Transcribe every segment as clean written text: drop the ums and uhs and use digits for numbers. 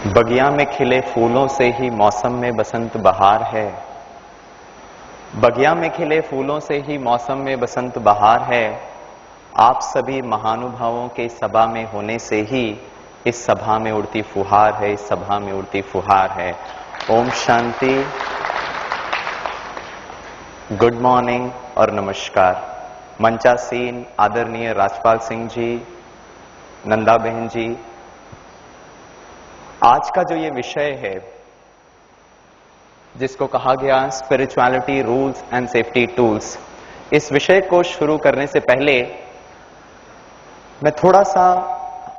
बगिया में खिले फूलों से ही मौसम में बसंत बहार है। बगिया में खिले फूलों से ही मौसम में बसंत बहार है। आप सभी महानुभावों के सभा में होने से ही इस सभा में उड़ती फुहार है, इस सभा में उड़ती फुहार है। ओम शांति, गुड मॉर्निंग और नमस्कार। मंचासीन आदरणीय राजपाल सिंह जी, नंदा बहन जी, आज का जो ये विषय है जिसको कहा गया spirituality rules and safety tools, इस विषय को शुरू करने से पहले मैं थोड़ा सा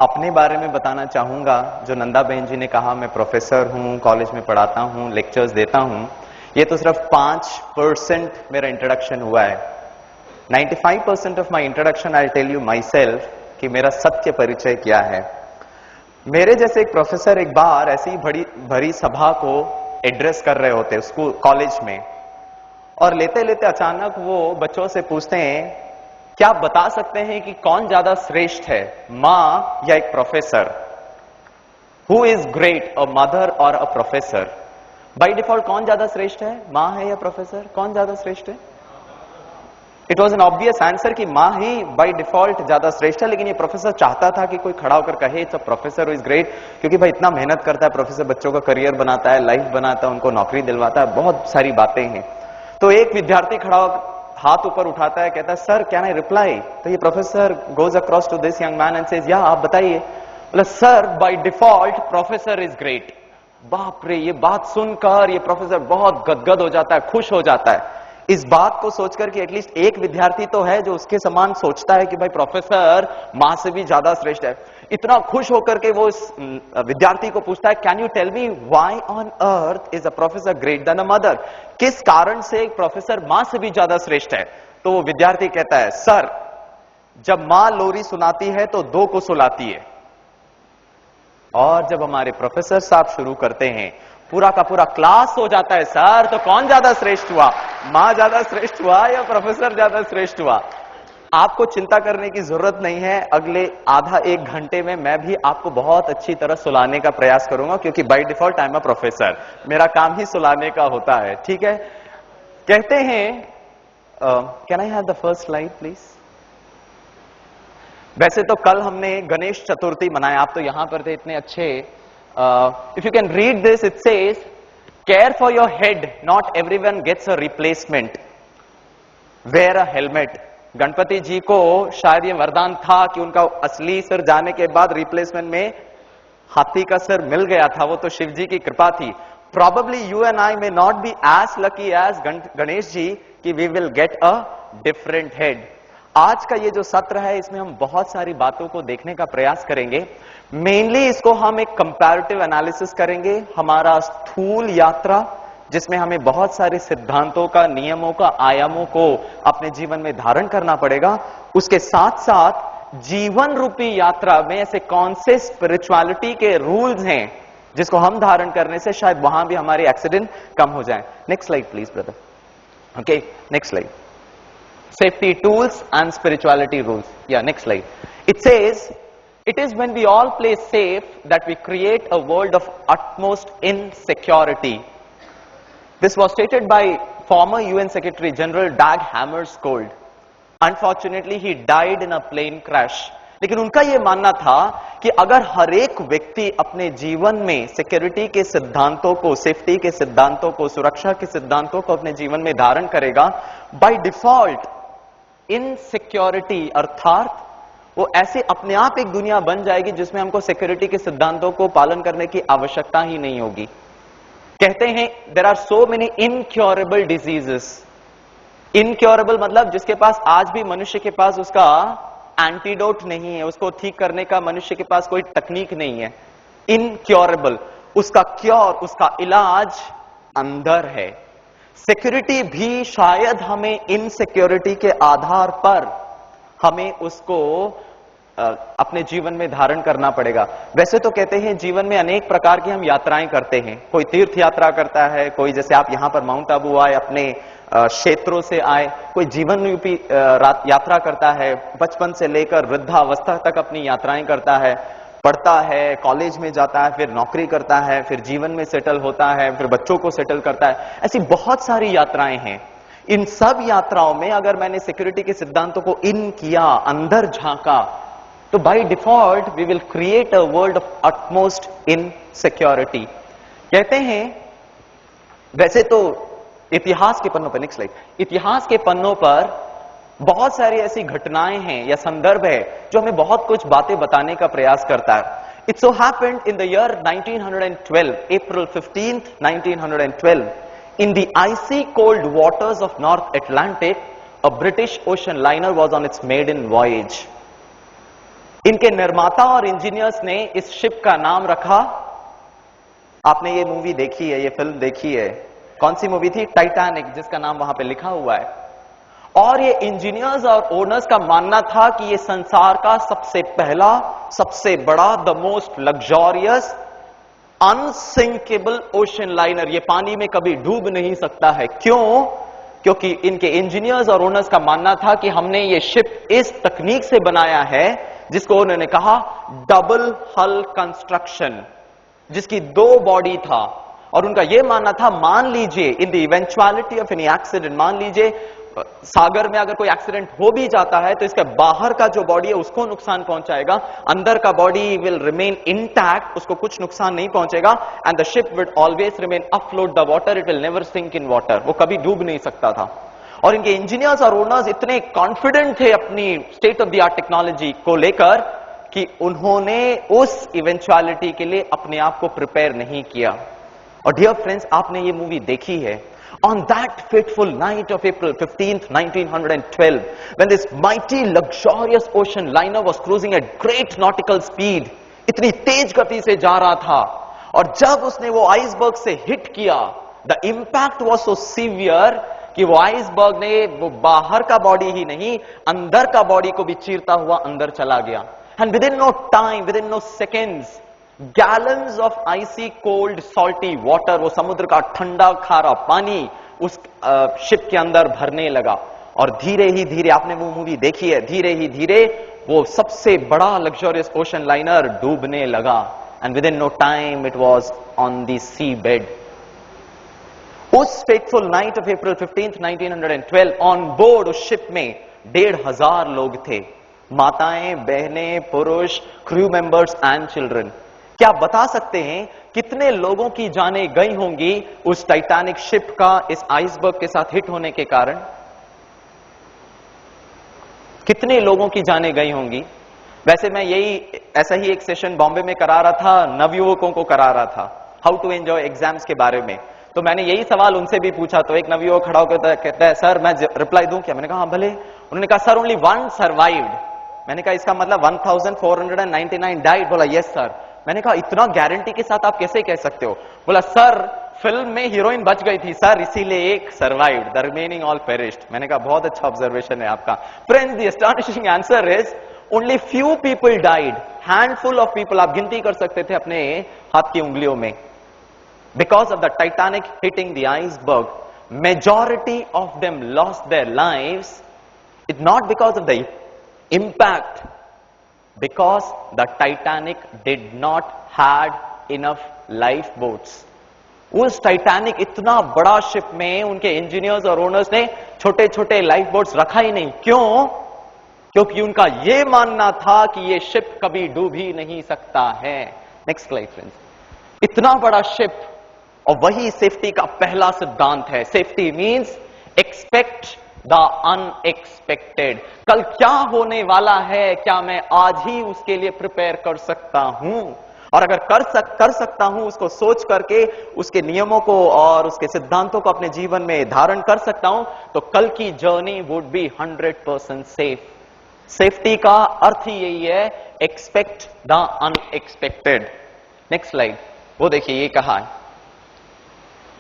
अपने बारे में बताना चाहूंगा। जो नंदा बहन जी ने कहा, मैं प्रोफेसर हूं, कॉलेज में पढ़ाता हूं, लेक्चर्स देता हूं, ये तो सिर्फ 5% मेरा इंट्रोडक्शन हुआ है। 95% of my introduction I tell you myself कि मेरा सत्य परिचय क्या है। मेरे जैसे एक प्रोफेसर एक बार ऐसी बड़ी भरी सभा को एड्रेस कर रहे होते स्कूल कॉलेज में, और लेते लेते अचानक वो बच्चों से पूछते हैं, क्या आप बता सकते हैं कि कौन ज्यादा श्रेष्ठ है, माँ या एक professor? Who is great, a mother और अ प्रोफेसर? बाय डिफॉल्ट कौन ज्यादा श्रेष्ठ है, माँ है या प्रोफेसर? कौन ज्यादा श्रेष्ठ है? It was an obvious answer कि माँ ही बाय डिफॉल्ट ज्यादा श्रेष्ठ है। लेकिन ये प्रोफेसर चाहता था कि कोई खड़ा होकर कहे it's a professor is great, क्योंकि भाई इतना मेहनत करता है प्रोफेसर, बच्चों का करियर बनाता है, लाइफ बनाता है, उनको नौकरी दिलवाता है, बहुत सारी बातें हैं। तो एक विद्यार्थी खड़ा होकर हाथ ऊपर उठाता है, कहता है सर कैन आई रिप्लाई? तो ये professor goes across to this young man and says या आप बताइए। बोला sir by default professor is great. बाप रे, ये बात सुनकर ये प्रोफेसर बहुत गदगद हो जाता है, खुश हो जाता है, इस बात को सोचकर कि एटलीस्ट एक विद्यार्थी तो है जो उसके समान सोचता है कि भाई प्रोफेसर मां से भी ज्यादा श्रेष्ठ है। इतना खुश होकर के वो इस विद्यार्थी को पूछता है, can you tell me why on earth is a professor great then a mother? किस कारण से एक प्रोफेसर मां से भी ज्यादा श्रेष्ठ है? तो वो विद्यार्थी कहता है, सर जब मां लोरी सुनाती है तो 2 को सुलाती है, और जब हमारे प्रोफेसर साहब शुरू करते हैं पूरा का पूरा क्लास हो जाता है, सर तो कौन ज्यादा श्रेष्ठ हुआ, मां ज्यादा श्रेष्ठ हुआ या प्रोफेसर ज्यादा श्रेष्ठ हुआ? आपको चिंता करने की जरूरत नहीं है। अगले आधा 1 घंटे में मैं भी आपको बहुत अच्छी तरह सुलाने का प्रयास करूंगा, क्योंकि by default I am a professor, मेरा काम ही सुलाने का होता है। ठीक है, कहते हैं, can I have the first slide please? वैसे तो कल हमने गणेश चतुर्थी मनाया, आप तो यहां पर थे इतने अच्छे। If you can read this, it says, care for your head, not everyone gets a replacement. Wear a helmet. Ganpati जी को शायद ये वरदान था कि उनका असली सिर जाने के बाद रिप्लेसमेंट में हाथी का सिर मिल गया था, वो तो शिव जी की कृपा थी। Probably you and I may not be as lucky as Ganesh ji कि we will get a different head. आज का ये जो सत्र है इसमें हम बहुत सारी बातों को देखने का प्रयास करेंगे। मेनली इसको हम एक कंपैरेटिव एनालिसिस करेंगे, हमारा स्थूल यात्रा जिसमें हमें बहुत सारे सिद्धांतों का, नियमों का, आयामों को अपने जीवन में धारण करना पड़ेगा। उसके साथ साथ जीवन रूपी यात्रा में ऐसे कौन से स्पिरिचुअलिटी के रूल्स हैं जिसको हम धारण करने से शायद वहां भी हमारे एक्सीडेंट कम हो जाए। Next slide please brother. Okay, next slide. Safety tools and spirituality rules. Yeah, next slide. It says, it is when we all play safe that we create a world of utmost insecurity. This was stated by former UN Secretary General Dag Hammarskjöld. Unfortunately, he died in a plane crash. लेकिन उनका यह मानना था कि अगर हर एक व्यक्ति अपने जीवन में सिक्योरिटी के सिद्धांतों को, सेफ्टी के सिद्धांतों को, सुरक्षा के सिद्धांतों को अपने जीवन में धारण करेगा, बाय डिफॉल्ट इनसिक्योरिटी अर्थात वो ऐसे अपने आप एक दुनिया बन जाएगी जिसमें हमको सिक्योरिटी के सिद्धांतों को पालन करने की आवश्यकता ही नहीं होगी। कहते हैं there are so many incurable diseases. Incurable मतलब जिसके पास आज भी मनुष्य के पास उसका एंटीडोट नहीं है, उसको ठीक करने का मनुष्य के पास कोई तकनीक नहीं है। इनक्योरेबल, उसका क्योर, उसका इलाज अंदर है। सिक्योरिटी भी शायद हमें इनसिक्योरिटी के आधार पर हमें उसको अपने जीवन में धारण करना पड़ेगा। वैसे तो कहते हैं जीवन में अनेक प्रकार की हम यात्राएं करते हैं। कोई तीर्थ यात्रा करता है, कोई जैसे आप यहां पर माउंट आबू आए, अपने क्षेत्रों से आए, कोई जीवन रूपी यात्रा करता है, बचपन से लेकर वृद्धावस्था तक अपनी यात्राएं करता है। पढ़ता है, कॉलेज में जाता है, फिर नौकरी करता है, फिर जीवन में सेटल होता है, फिर बच्चों को सेटल करता है। ऐसी बहुत सारी यात्राएं हैं। इन सब यात्राओं में अगर मैंने सिक्योरिटी के सिद्धांतों को इन किया, अंदर झांका, तो by default we will create a world of utmost insecurity. कहते हैं, वैसे तो इतिहास के पन्नों पर, नेक्स्ट स्लाइड, इतिहास के पन्नों पर बहुत सारी ऐसी घटनाएं हैं या संदर्भ है जो हमें बहुत कुछ बातें बताने का प्रयास करता है। It so happened in the year 1912, April 15th, 1912, in the icy cold waters of North Atlantic, a British ocean liner was on its maiden voyage. इनके निर्माता और इंजीनियर्स ने इस शिप का नाम रखा, आपने ये मूवी देखी है, ये फिल्म देखी है, कौन सी मूवी थी? टाइटैनिक, जिसका नाम वहां पे लिखा हुआ है। और ये इंजीनियर्स और ओनर्स का मानना था कि ये संसार का सबसे पहला, सबसे बड़ा, the most luxurious unsinkable ocean liner, ये पानी में कभी डूब नहीं सकता है। क्यों? क्योंकि इनके इंजीनियर्स और ओनर्स का मानना था कि हमने ये शिप इस तकनीक से बनाया है जिसको उन्होंने कहा डबल हल कंस्ट्रक्शन, जिसकी दो बॉडी था। और उनका यह मानना था, मान लीजिए in the eventuality of any accident, मान लीजिए सागर में अगर कोई एक्सीडेंट हो भी जाता है तो इसके बाहर का जो बॉडी है उसको नुकसान पहुंचाएगा, अंदर का बॉडी विल रिमेन इंटैक्ट, उसको कुछ नुकसान नहीं पहुंचेगा। And the ship will always remain afloat the water, it will never sink in water, वो कभी डूब नहीं सकता था। और इनके इंजीनियर्स और ओनर्स इतने कॉन्फिडेंट थे अपनी state of the art technology को लेकर कि उन्होंने उस इवेंचुअलिटी के लिए अपने आप को प्रिपेयर नहीं किया। और डियर फ्रेंड्स, आपने ये मूवी देखी है। On that fateful night of April 15th, 1912, when this mighty luxurious ocean liner was cruising at great nautical speed, इतनी तेज गति से जा रहा था, और जब उसने वो आइसबर्ग से हिट किया, the impact was so severe कि वो आइसबर्ग ने वो बाहर का बॉडी ही नहीं, अंदर का बॉडी को भी चीरता हुआ अंदर चला गया। And within no time, within no seconds, gallons of icy cold salty water, वो समुद्र का ठंडा खारा पानी उस शिप के अंदर भरने लगा। और धीरे ही धीरे, आपने वो मूवी देखी है, धीरे ही धीरे वो सबसे बड़ा लग्जरियस ओशन लाइनर डूबने लगा। And within no time it was on the sea bed. उस fateful night of April 15th, 1912, on board उस शिप में 1,500 लोग थे, माताएं, बहनें, पुरुष, क्रू मेंबर्स एंड चिल्ड्रन। क्या आप बता सकते हैं कितने लोगों की जानें गई होंगी उस टाइटैनिक शिप का इस आइसबर्ग के साथ हिट होने के कारण? कितने लोगों की जानें गई होंगी? वैसे मैं ऐसा ही एक सेशन बॉम्बे में करा रहा था, नवयुवकों को करा रहा था, हाउ टू एंजॉय एग्जाम्स के बारे में। तो मैंने यही सवाल उनसे भी पूछा, तो एक नवयुवक खड़ा होकर कहता है, सर मैं रिप्लाई दूं क्या? मैंने कहा हाँ भले। उन्होंने कहा सर ओनली वन सर्वाइव्ड। मैंने कहा इसका मतलब 1499 डाइड। बोला यस सर। मैंने कहा इतना गारंटी के साथ आप कैसे कह सकते हो? बोला सर फिल्म में हीरोइन बच गई थी सर, इसीलिए एक survived, the remaining all perished. मैंने कहा बहुत अच्छा ऑब्जर्वेशन है आपका। Friends, the astonishing answer is only few people died, handful of people, आप गिनती कर सकते थे अपने हाथ की उंगलियों में, because of the Titanic hitting the iceberg. Majority of them lost their lives, it not because of the impact, because the Titanic did not had enough lifeboats. उस टाइटैनिक इतना बड़ा शिप में उनके इंजीनियर्स और ओनर्स ने छोटे छोटे life boats रखा ही नहीं। क्यों? क्योंकि उनका यह मानना था कि यह शिप कभी डूब ही नहीं सकता है। Next slide friends. इतना बड़ा शिप, और वही सेफ्टी का पहला सिद्धांत है। Safety means expect the unexpected. कल क्या होने वाला है, क्या मैं आज ही उसके लिए प्रिपेयर कर सकता हूं? और अगर कर सकता हूं, उसको सोच करके उसके नियमों को और उसके सिद्धांतों को अपने जीवन में धारण कर सकता हूं, तो कल की journey would be 100% safe. Safety का अर्थ ही यही है, expect the unexpected. Next slide, वो देखिए ये कहा है,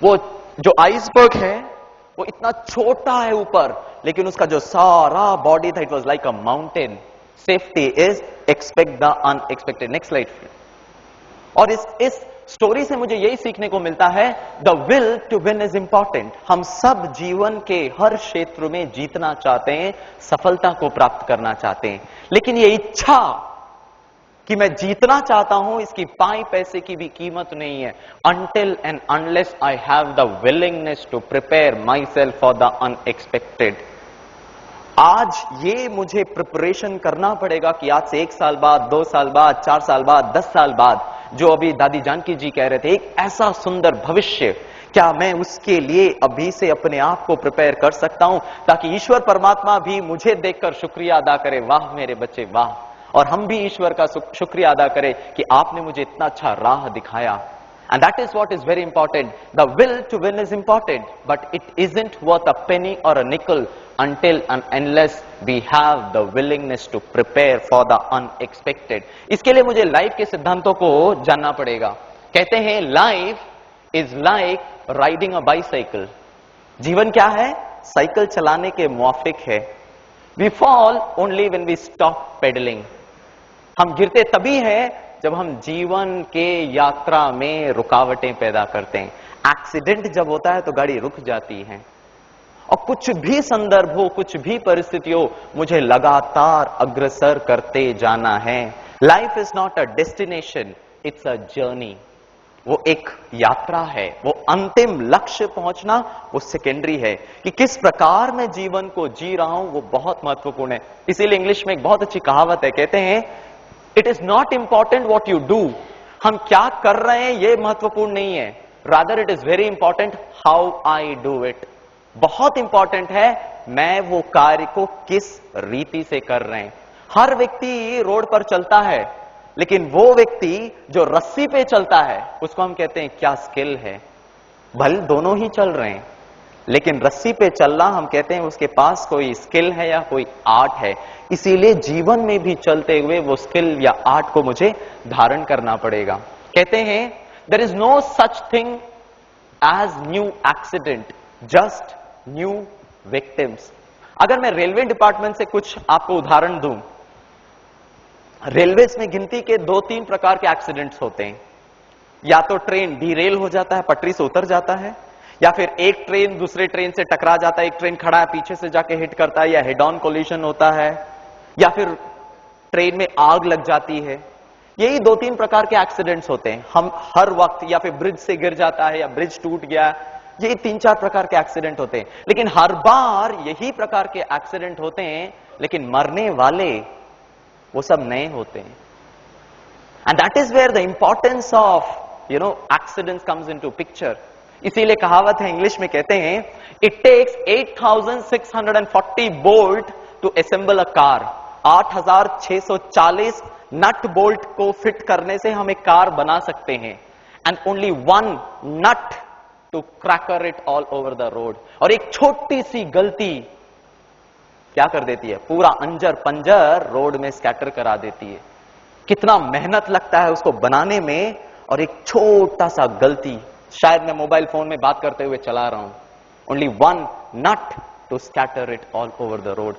वो जो आइसबर्ग है वो इतना छोटा है ऊपर, लेकिन उसका जो सारा बॉडी था, it was like a mountain. Safety is expect the unexpected. Next slide. और इस स्टोरी से मुझे यही सीखने को मिलता है, the will to win is important. हम सब जीवन के हर क्षेत्र में जीतना चाहते हैं, सफलता को प्राप्त करना चाहते हैं, लेकिन ये इच्छा कि मैं जीतना चाहता हूं, इसकी पाई पैसे की भी कीमत नहीं है, until and unless I have the willingness to prepare myself for the unexpected। आज ये मुझे प्रिपरेशन करना पड़ेगा कि आज से 1 साल बाद, 2 साल बाद, 4 साल बाद, 10 साल बाद, जो अभी दादी जानकी जी कह रहे थे, एक ऐसा सुंदर भविष्य, क्या मैं उसके लिए अभी से अपने आप को प्रिपेयर कर सकता हूं, ताकि ईश्वर परमात्मा भी मुझे देखकर शुक्रिया अदा करे, वाह मेरे बच्चे वाह, और हम भी ईश्वर का शुक्रिया अदा करें कि आपने मुझे इतना अच्छा राह दिखाया। And that is what is very important. The will to win is important, but it isn't worth a penny or a nickel until and unless we have the willingness to prepare for the unexpected। इसके लिए मुझे life के सिद्धांतों को जानना पड़ेगा। कहते हैं life is like riding a bicycle. जीवन क्या है? साइकिल चलाने के मुआफिक है। We fall only when we stop pedaling। हम गिरते तभी हैं जब हम जीवन के यात्रा में रुकावटें पैदा करते हैं। एक्सीडेंट जब होता है तो गाड़ी रुक जाती है, और कुछ भी संदर्भ हो, कुछ भी परिस्थिति हो, मुझे लगातार अग्रसर करते जाना है। Life is not a destination, it's a journey. वो एक यात्रा है, वो अंतिम लक्ष्य पहुंचना वो सेकेंडरी है। कि किस प्रकार मैं जीवन को जी रहा हूं वो बहुत महत्वपूर्ण है। इसीलिए इंग्लिश में एक बहुत अच्छी कहावत है, कहते हैं it is not important what you do. हम क्या कर रहे हैं ये महत्वपूर्ण नहीं है, rather it is very important how I do it. बहुत इंपॉर्टेंट है मैं वो कार्य को किस रीति से कर रहे हैं। हर व्यक्ति रोड पर चलता है, लेकिन वो व्यक्ति जो रस्सी पे चलता है उसको हम कहते हैं क्या स्किल है। भले दोनों ही चल रहे हैं, लेकिन रस्सी पे चलना हम कहते हैं उसके पास कोई स्किल है या कोई आर्ट है। इसीलिए जीवन में भी चलते हुए वो स्किल या आर्ट को मुझे धारण करना पड़ेगा। कहते हैं there is no such thing as new accident, just new victims. अगर मैं रेलवे डिपार्टमेंट से कुछ आपको उदाहरण दूं, रेलवे में गिनती के 2-3 प्रकार के एक्सीडेंट्स होते हैं। या तो ट्रेन डीरेल हो जाता है, पटरी से उतर जाता है, या फिर एक ट्रेन दूसरे ट्रेन से टकरा जाता है, एक ट्रेन खड़ा है पीछे से जाके हिट करता है, या हेड ऑन कोलिजन होता है, या फिर ट्रेन में आग लग जाती है। यही 2-3 प्रकार के एक्सीडेंट्स होते हैं हम हर वक्त, या फिर ब्रिज से गिर जाता है या ब्रिज टूट गया, यही 3-4 प्रकार के एक्सीडेंट होते हैं। लेकिन हर बार यही प्रकार के एक्सीडेंट होते हैं, लेकिन मरने वाले वो सब नए होते हैं। And that is where the importance of accidents comes into picture. इसीलिए कहावत है, इंग्लिश में कहते हैं it takes 8640 bolt to assemble a car. 8640 nut bolt को फिट करने से हम एक कार बना सकते हैं, and only 1 nut to cracker it all over the road. और एक छोटी सी गलती क्या कर देती है, पूरा अंजर पंजर रोड में स्कैटर करा देती है। कितना मेहनत लगता है उसको बनाने में, और एक छोटा सा गलती, शायद मैं मोबाइल फोन में बात करते हुए चला रहा हूं, only 1 nut to scatter it all over the road.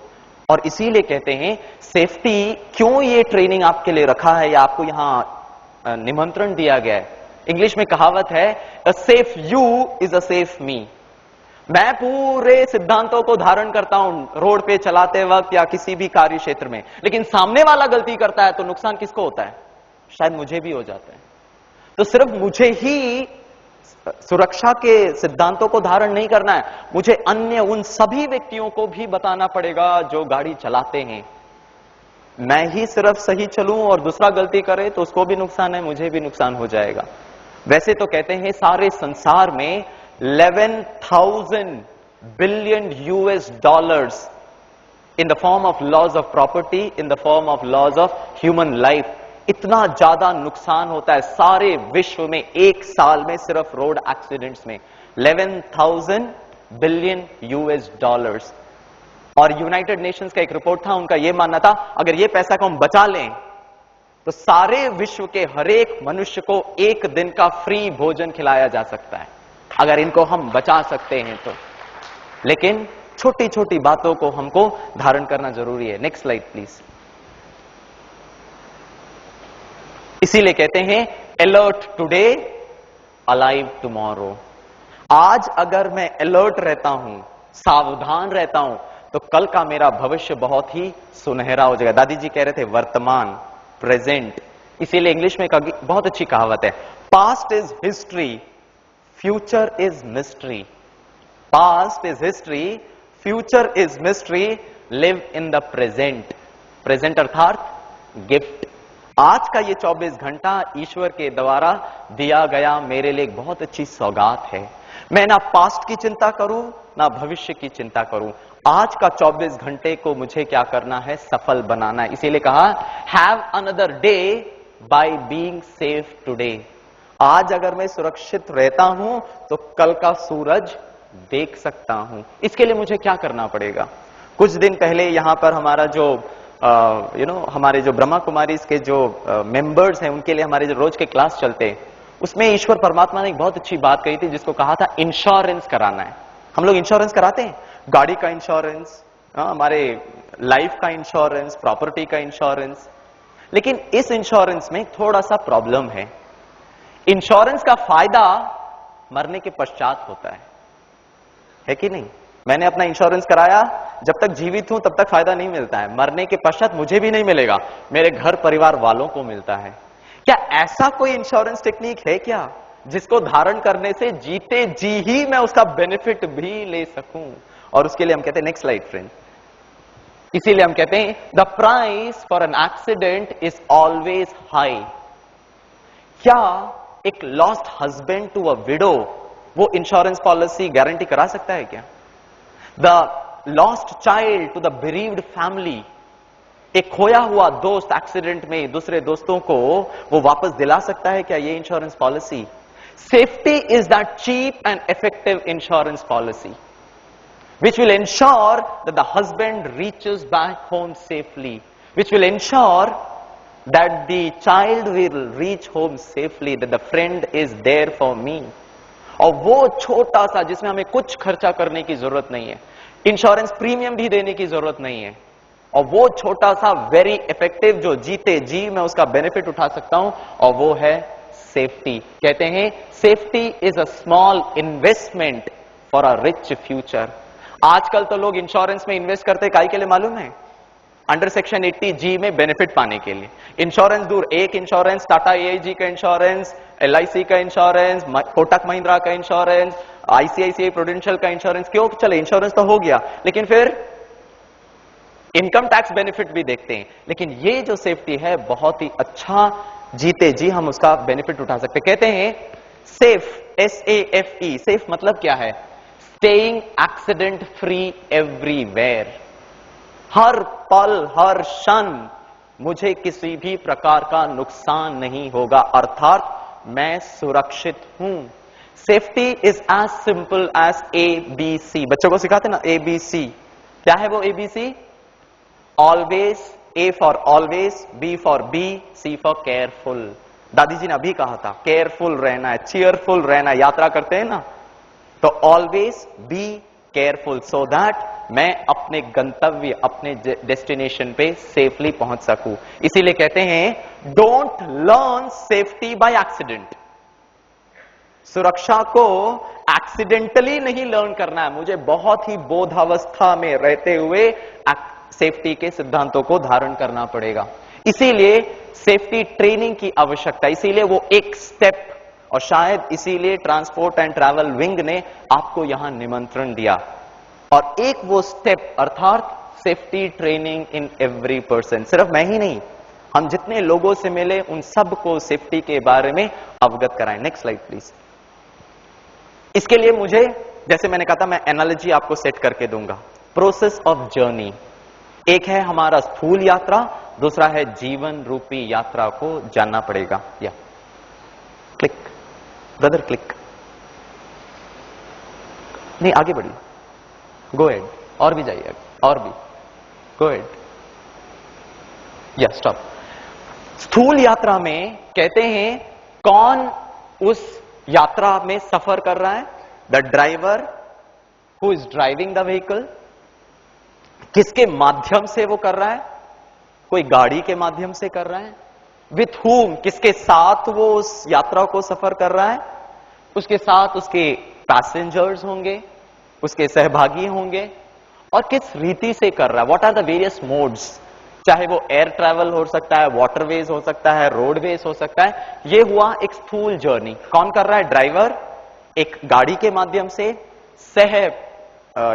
और इसीलिए कहते हैं सेफ्टी, क्यों ये ट्रेनिंग आपके लिए रखा है या आपको यहां निमंत्रण दिया गया है। इंग्लिश में कहावत है a safe you is a safe me. मैं पूरे सिद्धांतों को धारण करता हूं रोड पे चलाते वक्त या किसी भी कार्य क्षेत्र में, लेकिन सामने वाला गलती करता है तो नुकसान किसको होता है? शायद मुझे भी हो जाता है। तो सिर्फ मुझे ही सुरक्षा के सिद्धांतों को धारण नहीं करना है, मुझे अन्य उन सभी व्यक्तियों को भी बताना पड़ेगा जो गाड़ी चलाते हैं। मैं ही सिर्फ सही चलूं और दूसरा गलती करे तो उसको भी नुकसान है, मुझे भी नुकसान हो जाएगा। वैसे तो कहते हैं सारे संसार में 11,000 billion US dollars in the form of loss of property, in the form of loss of human life, इतना ज्यादा नुकसान होता है सारे विश्व में एक साल में सिर्फ रोड एक्सीडेंट्स में। 11,000 बिलियन US डॉलर्स। और यूनाइटेड नेशंस का एक रिपोर्ट था, उनका यह मानना था अगर ये पैसा को हम बचा लें तो सारे विश्व के हर एक मनुष्य को एक दिन का फ्री भोजन खिलाया जा सकता है, अगर इनको हम बचा सकते हैं तो। लेकिन छोटी छोटी बातों को हमको धारण करना जरूरी है। Next slide please. इसीलिए कहते हैं अलर्ट टुडे अलाइव टुमारो। आज अगर मैं अलर्ट रहता हूं, सावधान रहता हूं, तो कल का मेरा भविष्य बहुत ही सुनहरा हो जाएगा। दादी जी कह रहे थे वर्तमान, प्रेजेंट, इसीलिए इंग्लिश में एक बहुत अच्छी कहावत है, past is history, future is mystery. Past is history, future is mystery, live in the present. Present अर्थात गिफ्ट। आज का ये 24 घंटा ईश्वर के द्वारा दिया गया मेरे लिए एक बहुत अच्छी सौगात है। मैं ना पास्ट की चिंता करूं ना भविष्य की चिंता करूं, आज का 24 घंटे को मुझे क्या करना है, सफल बनाना है। इसीलिए कहा have another day by being safe today. आज अगर मैं सुरक्षित रहता हूं तो कल का सूरज देख सकता हूं। इसके लिए मुझे क्या करना पड़ेगा? कुछ दिन पहले यहां पर हमारा जो हमारे जो ब्रह्मा कुमारीज के जो मेंबर्स हैं, उनके लिए हमारे जो रोज के क्लास चलते हैं, उसमें ईश्वर परमात्मा ने एक बहुत अच्छी बात कही थी, जिसको कहा था इंश्योरेंस कराना है। हम लोग इंश्योरेंस कराते हैं, गाड़ी का इंश्योरेंस, हमारे लाइफ का इंश्योरेंस, प्रॉपर्टी का इंश्योरेंस। लेकिन इस इंश्योरेंस में थोड़ा सा प्रॉब्लम है। इंश्योरेंस का फायदा मरने के पश्चात होता है कि नहीं? मैंने अपना इंश्योरेंस कराया, जब तक जीवित हूं तब तक फायदा नहीं मिलता है, मरने के पश्चात मुझे भी नहीं मिलेगा, मेरे घर परिवार वालों को मिलता है। क्या ऐसा कोई इंश्योरेंस टेक्निक है क्या जिसको धारण करने से जीते जी ही मैं उसका बेनिफिट भी ले सकूं? और उसके लिए हम कहते हैं, नेक्स्ट स्लाइड फ्रेंड, इसीलिए हम कहते हैं the price for an accident is always high. क्या एक lost husband to a widow वो इंश्योरेंस पॉलिसी गारंटी करा सकता है क्या? The lost child to the bereaved family, एक खोया हुआ दोस्त एक्सीडेंट में दूसरे दोस्तों को वो वापस दिला सकता है क्या ये insurance policy? Safety is that cheap and effective insurance policy which will ensure that the husband reaches back home safely, which will ensure that the child will reach home safely, that the friend is there for me. और वो छोटा सा जिसमें हमें कुछ खर्चा करने की जरूरत नहीं है, इंश्योरेंस प्रीमियम भी देने की जरूरत नहीं है, और वो छोटा सा वेरी इफेक्टिव जो जीते जी मैं उसका बेनिफिट उठा सकता हूं, और वो है सेफ्टी। कहते हैं safety is a small investment for a rich future. आजकल तो लोग इंश्योरेंस में इन्वेस्ट करते काहे के लिए मालूम है? अंडर सेक्शन 80G में बेनिफिट पाने के लिए। इंश्योरेंस दूर, एक इंश्योरेंस, टाटा AIG का इंश्योरेंस, LIC का इंश्योरेंस, कोटक महिंद्रा का इंश्योरेंस, ICICI प्रूडेंशियल का इंश्योरेंस, क्यों चले? इंश्योरेंस तो हो गया, लेकिन फिर इनकम टैक्स बेनिफिट भी देखते हैं। लेकिन ये जो सेफ्टी है बहुत ही अच्छा, जीते जी हम उसका बेनिफिट उठा सकते। कहते हैं सेफ, SAFE, सेफ मतलब क्या है? Staying accident free everywhere. हर पल हर क्षण मुझे किसी भी प्रकार का नुकसान नहीं होगा, अर्थात मैं सुरक्षित हूं। Safety is as simple as ABC। बच्चों को सिखाते ना ABC, क्या है वो ABC? Always, A for always, B for be, C for careful. दादी जी ने अभी कहा था केयरफुल रहना है, चीयरफुल रहना है, यात्रा करते हैं ना, तो always be careful so that मैं अपने गंतव्य, अपने डेस्टिनेशन पे सेफली पहुंच सकूं। इसीलिए कहते हैं don't learn safety by accident. सुरक्षा को एक्सीडेंटली नहीं लर्न करना है, मुझे बहुत ही बोधावस्था में रहते हुए सेफ्टी के सिद्धांतों को धारण करना पड़ेगा। इसीलिए सेफ्टी ट्रेनिंग की आवश्यकता, इसीलिए वो एक स्टेप, और शायद इसीलिए ट्रांसपोर्ट एंड ट्रैवल विंग ने आपको यहां निमंत्रण दिया। और एक वो स्टेप अर्थात safety training in every person, सिर्फ मैं ही नहीं, हम जितने लोगों से मिले उन सबको सेफ्टी के बारे में अवगत कराएं। Next slide please. इसके लिए मुझे, जैसे मैंने कहा था, मैं एनालॉजी आपको सेट करके दूंगा। प्रोसेस ऑफ जर्नी, एक है हमारा स्थूल यात्रा, दूसरा है जीवन रूपी यात्रा को जानना पड़ेगा। या क्लिक ब्रदर, क्लिक नहीं, आगे बढ़िए, गो एड, और भी जाइए, और भी, गो एड, या स्टॉप। स्थूल यात्रा में कहते हैं कौन उस यात्रा में सफर कर रहा है? The driver who is driving the vehicle. किसके माध्यम से वो कर रहा है? कोई गाड़ी के माध्यम से कर रहा है। विथ whom, किसके साथ वो उस यात्रा को सफर कर रहा है? उसके साथ उसके पैसेंजर्स होंगे, उसके सहभागी होंगे, और किस रीति से कर रहा है? What are the various modes? चाहे वो एयर ट्रैवल हो सकता है, वाटरवेज हो सकता है, रोडवेज हो सकता है। ये हुआ एक स्थूल जर्नी। कौन कर रहा है? ड्राइवर एक गाड़ी के माध्यम से, सह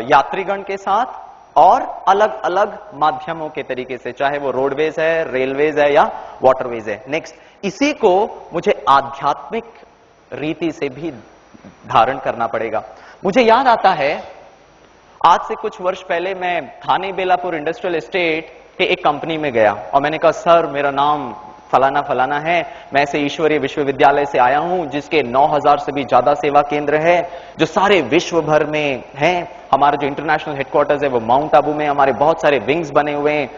यात्रीगण के साथ, और अलग अलग माध्यमों के तरीके से, चाहे वो रोडवेज है, रेलवेज है या वाटरवेज है। नेक्स्ट, इसी को मुझे आध्यात्मिक रीति से भी धारण करना पड़ेगा। मुझे याद आता है आज से कुछ वर्ष पहले मैं थाने बेलापुर इंडस्ट्रियल एस्टेट के एक कंपनी में गया और मैंने कहा सर मेरा नाम फलाना फलाना है, मैं से ईश्वरीय विश्वविद्यालय से आया हूं जिसके 9000 से भी ज्यादा सेवा केंद्र है जो सारे विश्व भर में हैं। हमारा जो इंटरनेशनल हेडक्वार्टर्स है वो माउंट आबू में, हमारे बहुत सारे विंग्स बने हुए हैं,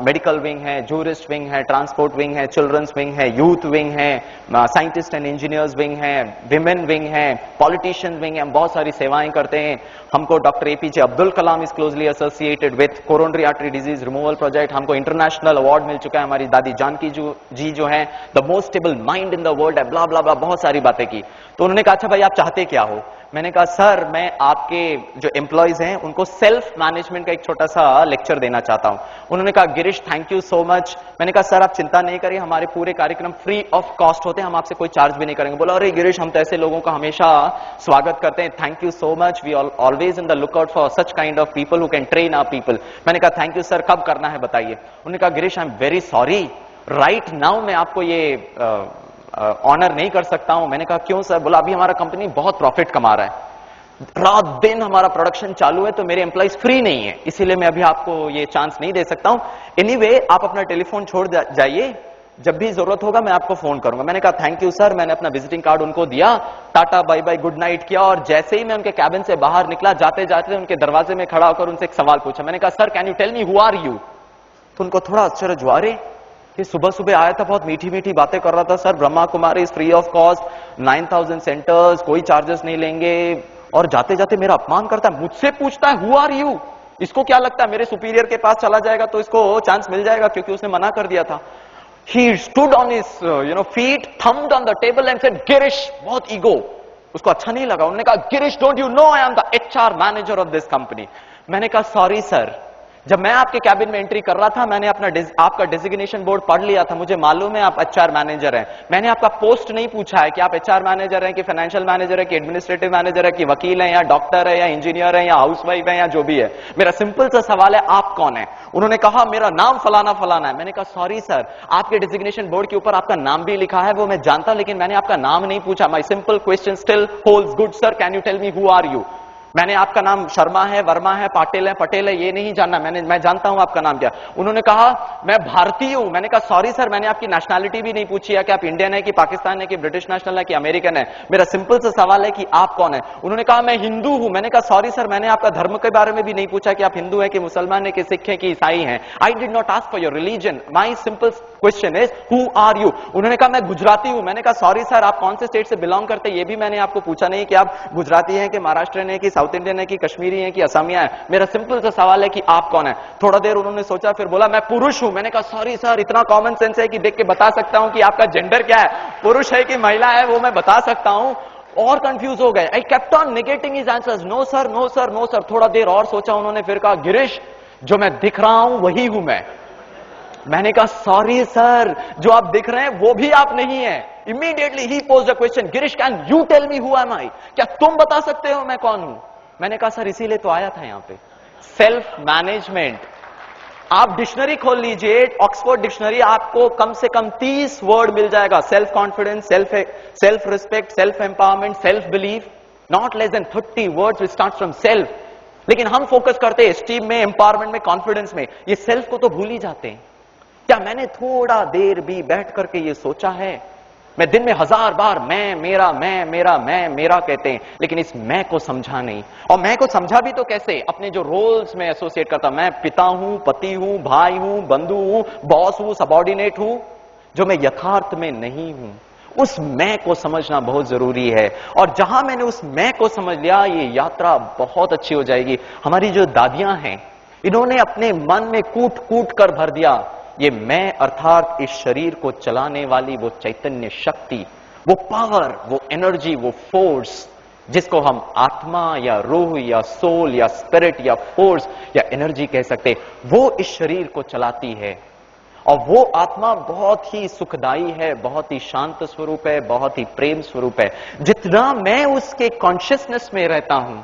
मेडिकल विंग है, जूरिस्ट विंग है, ट्रांसपोर्ट विंग है, चिल्ड्रंस विंग है, यूथ विंग है, साइंटिस्ट एंड इंजीनियर्स विंग है, विमेन विंग है, पॉलिटिशियन विंग है। हम बहुत सारी सेवाएं करते हैं। हमको doctor APJ Abdul Kalam is closely associated with coronary artery disease removal project. हमको इंटरनेशनल अवार्ड मिल चुका है। हमारी दादी जानकी जी जो है the most stable mind in the world है, ब्ला ब्ला ब्ला, बहुत सारी बातें की। तो उन्होंने कहा अच्छा भाई आप चाहते क्या हो? मैंने कहा सर मैं आपके जो एम्प्लॉयज हैं उनको सेल्फ मैनेजमेंट का एक छोटा सा लेक्चर देना चाहता हूं। उन्होंने कहा Girish thank you so much. मैंने कहा सर आप चिंता नहीं करिए, हमारे पूरे कार्यक्रम फ्री ऑफ कॉस्ट होते हैं, हम आपसे कोई चार्ज भी नहीं करेंगे। बोला अरे गिरीश हम तो ऐसे लोगों का हमेशा स्वागत करते हैं, thank you so much, we always in the lookout for such kind of people who can train our people. मैंने कहा थैंक यू सर, कब करना है बताइए। उन्होंने कहा गिरीश आई am very sorry, right now मैं आपको ये ऑनर नहीं कर सकता हूं। मैंने कहा क्यों सर? बोला अभी हमारा कंपनी बहुत प्रॉफिट कमा रहा है, रात दिन हमारा प्रोडक्शन चालू है, तो मेरे एम्प्लॉइज फ्री नहीं है, इसीलिए मैं अभी आपको ये चांस नहीं दे सकता हूं। एनीवे आप अपना टेलीफोन छोड़ जाइए, जब भी जरूरत होगा मैं आपको फोन करूंगा। मैंने कहा थैंक यू सर। मैंने अपना विजिटिंग कार्ड उनको दिया, tata bye bye good night किया, और जैसे ही मैं उनके कैबिन से बाहर निकला, जाते जाते उनके दरवाजे में खड़ा होकर उनसे एक सवाल पूछा। मैंने कहा sir can you tell me who are you? तो उनको थोड़ा आश्चर्य हुआ, अरे ये सुबह सुबह आया था, बहुत मीठी मीठी बातें कर रहा था, sir Brahma Kumari is free of cost, 9000 centres, कोई चार्जेस नहीं लेंगे, और जाते जाते मेरा अपमान करता है, मुझसे पूछता है हु आर यू? इसको क्या लगता है मेरे सुपीरियर के पास चला जाएगा तो इसको चांस मिल जाएगा, क्योंकि उसने मना कर दिया था। He stood on his feet, thumbed on the table and said Girish, बहुत ईगो, उसको अच्छा नहीं लगा। उन्होंने कहा Girish don't you know I am the HR manager of this company. मैंने कहा सॉरी सर, जब मैं आपके कैबिन में एंट्री कर रहा था मैंने आपका डेजिग्नेशन बोर्ड पढ़ लिया था, मुझे मालूम है आप HR मैनेजर हैं। मैंने आपका पोस्ट नहीं पूछा है कि आप HR मैनेजर हैं कि फाइनेंशियल मैनेजर है कि एडमिनिस्ट्रेटिव मैनेजर है कि वकील है या डॉक्टर है या इंजीनियर है या हाउसवाइफ है या जो भी है। मेरा सिंपल सा सवाल है आप कौन है? उन्होंने कहा मेरा नाम फलाना फलाना है। मैंने कहा सॉरी सर, आपके डेजिग्नेशन बोर्ड के ऊपर आपका नाम भी लिखा है, वो मैं जानता, लेकिन मैंने आपका नाम नहीं पूछा। My simple question still holds good sir, can you tell me who are you? मैंने आपका नाम शर्मा है, वर्मा है, पाटिल है, पटेल है, ये नहीं जानना, मैं जानता हूं आपका नाम क्या। उन्होंने कहा मैं भारतीय हूं। मैंने कहा सॉरी सर, मैंने आपकी नेशनैलिटी भी नहीं पूछी है कि आप इंडियन है कि पाकिस्तान है कि ब्रिटिश नेशनल है कि अमेरिकन है, मेरा सिंपल सा सवाल है कि आप कौन है। उन्होंने कहा मैं हिंदू हूं। मैंने कहा सॉरी सर, मैंने आपका धर्म के बारे में भी नहीं पूछा कि आप हिंदू है कि मुसलमान है कि सिख है कि ईसाई है। I did not ask for your religion, my simple question is who are you? उन्होंने कहा मैं गुजराती हूं। मैंने कहा सॉरी सर, आप कौन से स्टेट से बिलोंग करते हैं ये भी मैंने आपको पूछा नहीं कि आप गुजराती हैं कि महाराष्ट्रियन है कि साउथ इंडियन है कि कश्मीरी है कि असमिया है, मेरा सिंपल सा सवाल है कि आप कौन है। थोड़ा देर उन्होंने सोचा, फिर बोला मैं पुरुष हूं। मैंने कहा सॉरी सर, इतना कॉमन सेंस है कि देख के बता सकता हूं कि आपका जेंडर क्या है, पुरुष है कि महिला है, वो मैं बता सकता हूं। और कंफ्यूज हो गए। I kept on negating his answers, no sir no sir no sir. थोड़ा देर और सोचा उन्होंने, फिर कहा गिरीश जो मैं दिख रहा हूं वही हूं मैं। मैंने कहा सॉरी सर, जो आप दिख रहे हैं वो भी आप नहीं है। इमीडिएटली ही posed a question, Girish can you tell me who am I? क्या तुम बता सकते हो मैं कौन हूं? मैंने कहा सर इसीलिए तो आया था यहां पे, सेल्फ मैनेजमेंट। आप डिक्शनरी खोल लीजिए, ऑक्सफोर्ड डिक्शनरी, आपको कम से कम 30 वर्ड मिल जाएगा। Self confidence, self respect, self empowerment, self belief, not less than 30 words which start from self. लेकिन हम फोकस करते हैं एस्टीम में, एम्पावरमेंट में, कॉन्फिडेंस में, ये सेल्फ को तो भूल ही जाते हैं। क्या मैंने थोड़ा देर भी बैठ करके ये सोचा है? मैं दिन में 1000 बार मैं मेरा मेरा कहते हैं, लेकिन इस मैं को समझा नहीं। और मैं को समझा भी तो कैसे? अपने जो रोल्स में एसोसिएट करता, मैं पिता हूं, पति हूं, भाई हूं, बंधु हूं, बॉस हूं, सबॉर्डिनेट हूं, जो मैं यथार्थ में नहीं हूं। उस मैं को समझना बहुत जरूरी है। और जहां मैंने उस मैं को समझ लिया, ये यात्रा बहुत अच्छी हो जाएगी। हमारी जो दादियां हैं, इन्होंने अपने मन में कूट कूट कर भर दिया, ये मैं अर्थात इस शरीर को चलाने वाली वो चैतन्य शक्ति, वो पावर, वो एनर्जी, वो फोर्स, जिसको हम आत्मा या रूह या सोल या स्पिरिट या फोर्स या एनर्जी कह सकते, वो इस शरीर को चलाती है। और वो आत्मा बहुत ही सुखदाई है, बहुत ही शांत स्वरूप है, बहुत ही प्रेम स्वरूप है। जितना मैं उसके कॉन्शियसनेस में रहता हूं,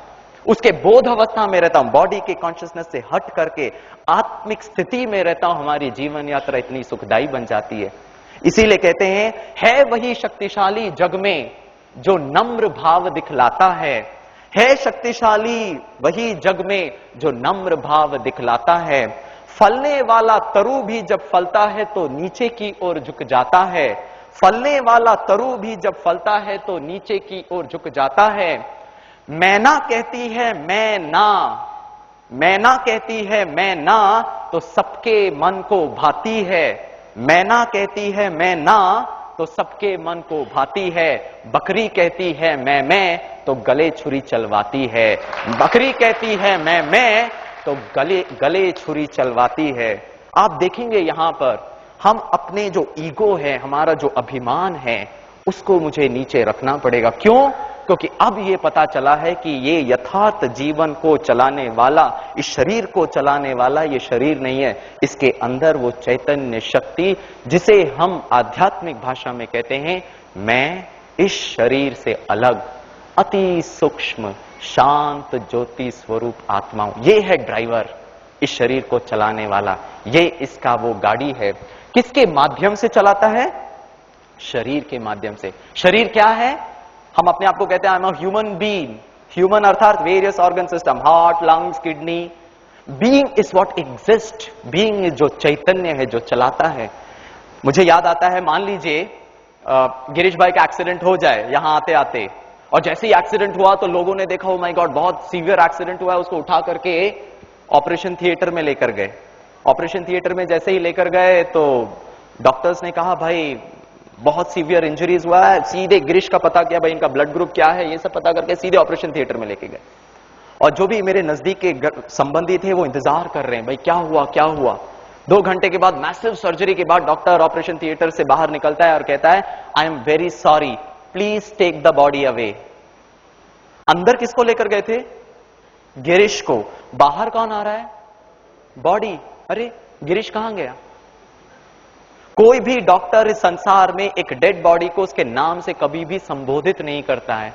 उसके बोध अवस्था में रहता हूं, बॉडी के कॉन्शियसनेस से हट करके आत्मिक स्थिति में रहता हूं, हमारी जीवन यात्रा इतनी सुखदाई बन जाती है। इसीलिए कहते हैं, है वही शक्तिशाली जग में जो नम्र भाव दिखलाता है शक्तिशाली वही जग में जो नम्र भाव दिखलाता है। फलने वाला तरु भी जब फलता है तो नीचे की ओर झुक जाता है, फलने वाला तरु भी जब फलता है तो नीचे की ओर झुक जाता है। मैना कहती है मैं ना, मैना कहती है मैं ना, तो सबके मन को भाती है। मैना कहती है मैं ना, तो सबके मन को भाती है। बकरी कहती है मैं, तो गले छुरी चलवाती है। बकरी कहती है मैं, तो गले छुरी चलवाती है। आप देखेंगे यहां पर हम अपने जो ईगो है, हमारा जो अभिमान है, उसको मुझे नीचे रखना पड़ेगा। क्यों? क्योंकि अब ये पता चला है कि ये यथार्थ जीवन को चलाने वाला, इस शरीर को चलाने वाला ये शरीर नहीं है, इसके अंदर वो चैतन्य शक्ति, जिसे हम आध्यात्मिक भाषा में कहते हैं मैं इस शरीर से अलग अति सूक्ष्म शांत ज्योति स्वरूप आत्मा हूं। ये है ड्राइवर, इस शरीर को चलाने वाला, ये इसका वो गाड़ी है। किसके माध्यम से चलाता है? शरीर के माध्यम से। शरीर क्या है? हम अपने आप को कहते हैं I am a human being. Human अर्थात various organ system, heart, lungs, kidney. Being is what exist. Being is जो चैतन्य है, जो चलाता है। मुझे याद आता है, मान लीजिए गिरीश भाई का एक्सीडेंट हो जाए यहां आते आते, और जैसे ही एक्सीडेंट हुआ तो लोगों ने देखा, ओ माय गॉड बहुत सीवियर एक्सीडेंट हुआ है, उसको उठा करके ऑपरेशन थिएटर में लेकर गए। ऑपरेशन थिएटर में जैसे ही लेकर गए तो डॉक्टर्स ने कहा भाई बहुत सीवियर इंजरीज हुआ है। सीधे गिरीश का पता किया, भाई इनका ब्लड ग्रुप क्या है, ये सब पता करके सीधे ऑपरेशन थिएटर में लेके गए। और जो भी मेरे नजदीक के संबंधी थे वो इंतजार कर रहे हैं, भाई क्या हुआ क्या हुआ। 2 घंटे के बाद, मैसिव सर्जरी के बाद, डॉक्टर ऑपरेशन थिएटर से बाहर निकलता है और कहता है I am very sorry, please take the body away. अंदर किसको लेकर गए थे? गिरीश को। बाहर कौन आ रहा है? बॉडी। अरे गिरीश कहां गया? कोई भी डॉक्टर इस संसार में एक डेड बॉडी को उसके नाम से कभी भी संबोधित नहीं करता है।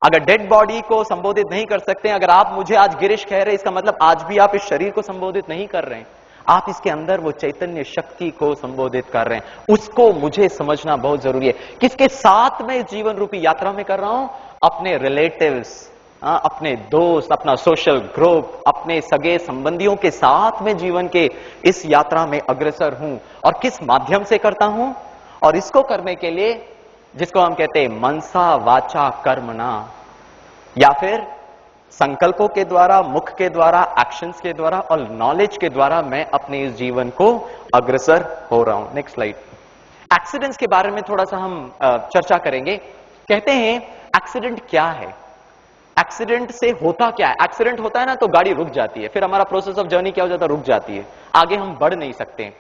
अगर डेड बॉडी को संबोधित नहीं कर सकते, अगर आप मुझे आज गिरीश कह रहे, इसका मतलब आज भी आप इस शरीर को संबोधित नहीं कर रहे हैं। आप इसके अंदर वो चैतन्य शक्ति को संबोधित कर रहे हैं। उसको मुझे समझना बहुत जरूरी है। किसके साथ मैं जीवन रूपी यात्रा में कर रहा हूं? अपने रिलेटिव्स, अपने दोस्त, अपना सोशल ग्रुप, अपने सगे संबंधियों के साथ में जीवन के इस यात्रा में अग्रसर हूं। और किस माध्यम से करता हूं? और इसको करने के लिए जिसको हम कहते हैं मनसा वाचा कर्मणा, या फिर संकल्पों के द्वारा, मुख के द्वारा, एक्शंस के द्वारा और नॉलेज के द्वारा मैं अपने इस जीवन को अग्रसर हो रहा हूं। Next slide. एक्सीडेंट्स के बारे में थोड़ा सा हम चर्चा करेंगे। कहते हैं एक्सीडेंट क्या है? एक्सीडेंट से होता क्या है? एक्सीडेंट होता है ना तो गाड़ी रुक जाती है, फिर हमारा प्रोसेस ऑफ जर्नी क्या हो जाता है? रुक जाती है, आगे हम बढ़ नहीं सकते।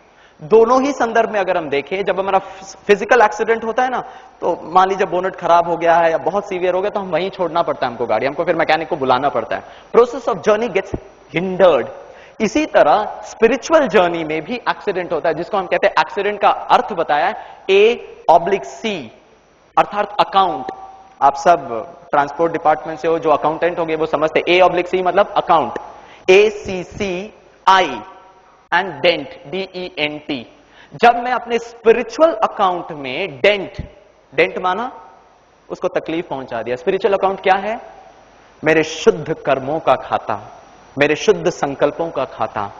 दोनों ही संदर्भ में अगर हम देखें, जब हमारा फिजिकल एक्सीडेंट होता है ना, तो मान लीजिए बोनट खराब हो गया है या बहुत सीवियर हो गया, तो हम वहीं छोड़ना पड़ता है हमको गाड़ी, हमको फिर मैकेनिक को बुलाना पड़ता है। Process of journey gets hindered. इसी तरह स्पिरिचुअल जर्नी में भी एक्सीडेंट होता है, जिसको हम कहते हैं, एक्सीडेंट का अर्थ बताया है A/C, अर्थात अकाउंट। आप सब ट्रांसपोर्ट डिपार्टमेंट से हो, जो अकाउंटेंट होंगे वो समझते हैं A/C मतलब account. ACCI and dent, DENT। जब मैं अपने स्पिरिचुअल अकाउंट में डेंट माना, उसको तकलीफ पहुंचा दिया। स्पिरिचुअल अकाउंट क्या है? मेरे शुद्ध कर्मों का खाता, मेरे शुद्ध संकल्पों का खाता,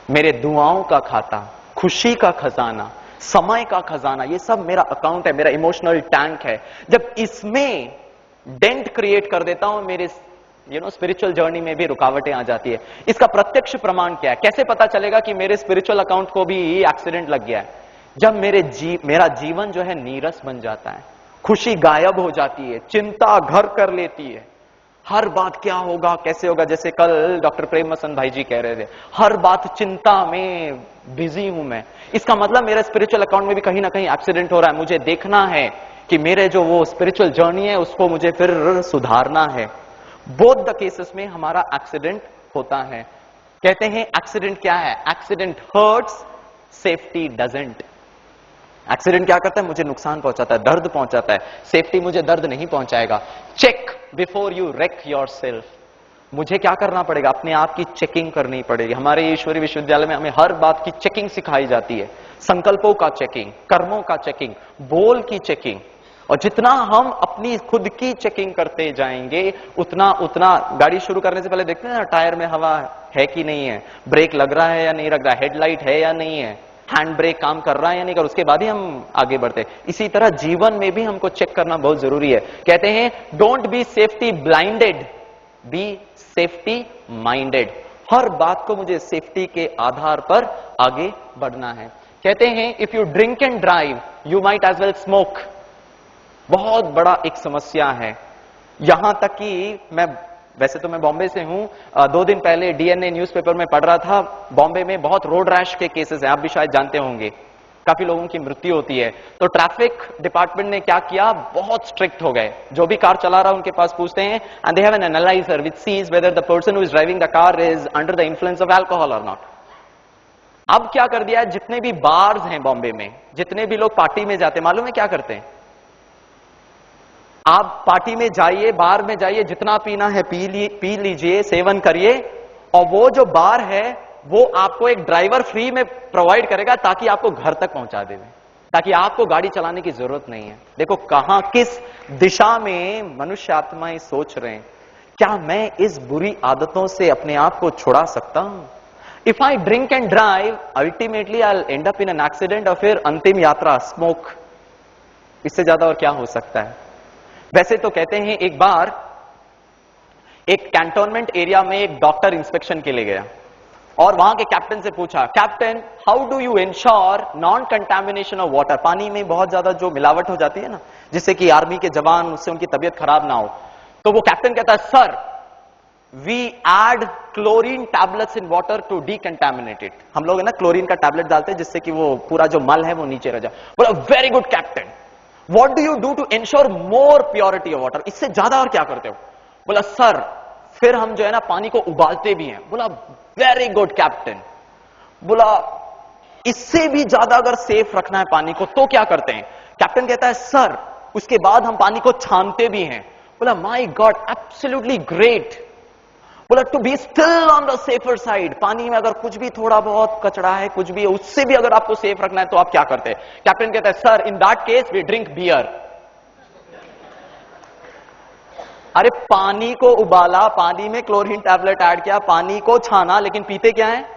मेरे दुआओं का खाता, खुशी का खजाना, समय का खजाना, ये सब मेरा अकाउंट है, मेरा इमोशनल टैंक है। जब इसमें डेंट क्रिएट कर देता हूं, मेरे स्पिरिचुअल जर्नी में भी रुकावटें आ जाती है। इसका प्रत्यक्ष प्रमाण क्या है? कैसे पता चलेगा कि मेरे स्पिरिचुअल अकाउंट को भी एक्सीडेंट लग गया है? जब मेरा जीवन जो है नीरस बन जाता है, खुशी गायब हो जाती है, चिंता घर कर लेती है। हर बात क्या होगा, कैसे होगा, जैसे कल डॉक्टर प्रेम मसन भाई जी कह रहे थे, हर बात चिंता में बिजी हूं मैं। इसका मतलब मेरा स्पिरिचुअल अकाउंट में भी कहीं ना कहीं एक्सीडेंट हो रहा है। मुझे देखना है कि मेरे जो वो स्पिरिचुअल जर्नी है उसको मुझे फिर सुधारना है। बोथ द केसेस में हमारा एक्सीडेंट होता है। कहते हैं एक्सीडेंट क्या है? Accident hurts, safety doesn't. Accident क्या करता है? मुझे नुकसान पहुंचाता है, दर्द पहुंचाता है। सेफ्टी मुझे दर्द नहीं पहुंचाएगा। Check before you wreck yourself. मुझे क्या करना पड़ेगा? अपने आप की चेकिंग करनी पड़ेगी। हमारे ईश्वरी विश्वविद्यालय में हमें हर बात की चेकिंग सिखाई जाती है। संकल्पों का चेकिंग, कर्मों का चेकिंग, बोल की चेकिंग। और जितना हम अपनी खुद की चेकिंग करते जाएंगे उतना उतना गाड़ी शुरू करने से पहले देखते हैं ना टायर में हवा है कि नहीं है, ब्रेक लग रहा है या नहीं लग रहा है, हेडलाइट है या नहीं है, हैंड ब्रेक काम कर रहा है या नहीं कर, उसके बाद ही हम आगे बढ़ते। इसी तरह जीवन में भी हमको चेक करना बहुत जरूरी है। कहते हैं don't be safety blinded, be safety minded. हर बात को मुझे सेफ्टी के आधार पर आगे बढ़ना है। कहते हैं if you drink and drive you might as well smoke. बहुत बड़ा एक समस्या है। यहां तक कि वैसे तो मैं बॉम्बे से हूं, 2 दिन पहले डीएनए न्यूज़पेपर में पढ़ रहा था, बॉम्बे में बहुत रोड रैश के केसेस हैं, आप भी शायद जानते होंगे, काफी लोगों की मृत्यु होती है। तो ट्रैफिक डिपार्टमेंट ने क्या किया, बहुत स्ट्रिक्ट हो गए। जो भी कार चला रहा है उनके पास पूछते हैं and they have an analyser which sees whether the person who is driving the car is under the influence of alcohol और नॉट। अब क्या कर दिया है, जितने भी बार्स हैं बॉम्बे में, जितने भी लोग पार्टी में जाते हैं, मालूम है क्या करते हैं? आप पार्टी में जाइए, बार में जाइए, जितना पीना है पी लीजिए, सेवन करिए, और वो जो बार है वो आपको एक ड्राइवर फ्री में प्रोवाइड करेगा ताकि आपको घर तक पहुंचा दे, ताकि आपको गाड़ी चलाने की जरूरत नहीं है। देखो कहां किस दिशा में मनुष्य आत्माएं सोच रहे हैं। क्या मैं इस बुरी आदतों से अपने आप को छुड़ा सकता हूं? If I drink and drive ultimately I and up in an accident, और फिर अंतिम यात्रा स्मोक। इससे ज्यादा और क्या हो सकता है? वैसे तो कहते हैं एक बार एक कैंटोनमेंट एरिया में एक डॉक्टर इंस्पेक्शन के लिए गया और वहां के कैप्टन से पूछा, captain how do you ensure non contamination of water? पानी में बहुत ज्यादा जो मिलावट हो जाती है ना, जिससे कि आर्मी के जवान, उससे उनकी तबीयत खराब ना हो। तो वो कैप्टन कहता है, sir we add chlorine tablets in water to decontaminate it. हम लोग है ना क्लोरीन का टैबलेट डालते हैं जिससे कि वो पूरा जो मल है वो नीचे रह जाए। बोला very good captain, What do you do to ensure more purity of water? इससे ज्यादा और क्या करते हो? बोला सर फिर हम जो है ना पानी को उबालते भी हैं। बोला वेरी गुड कैप्टन। बोला इससे भी ज्यादा अगर सेफ रखना है पानी को तो क्या करते हैं? कैप्टन कहता है सर उसके बाद हम पानी को छानते भी हैं। बोला माय गॉड, एब्सोल्युटली ग्रेट। बोला to be still on the safer side, पानी में अगर कुछ भी थोड़ा बहुत कचरा है, कुछ भी है, उससे भी अगर आपको सेफ रखना है तो आप क्या करते हैं? कैप्टन कहता है sir in that case we drink beer. अरे पानी को उबाला, पानी में क्लोरीन टैबलेट ऐड किया, पानी को छाना, लेकिन पीते क्या है?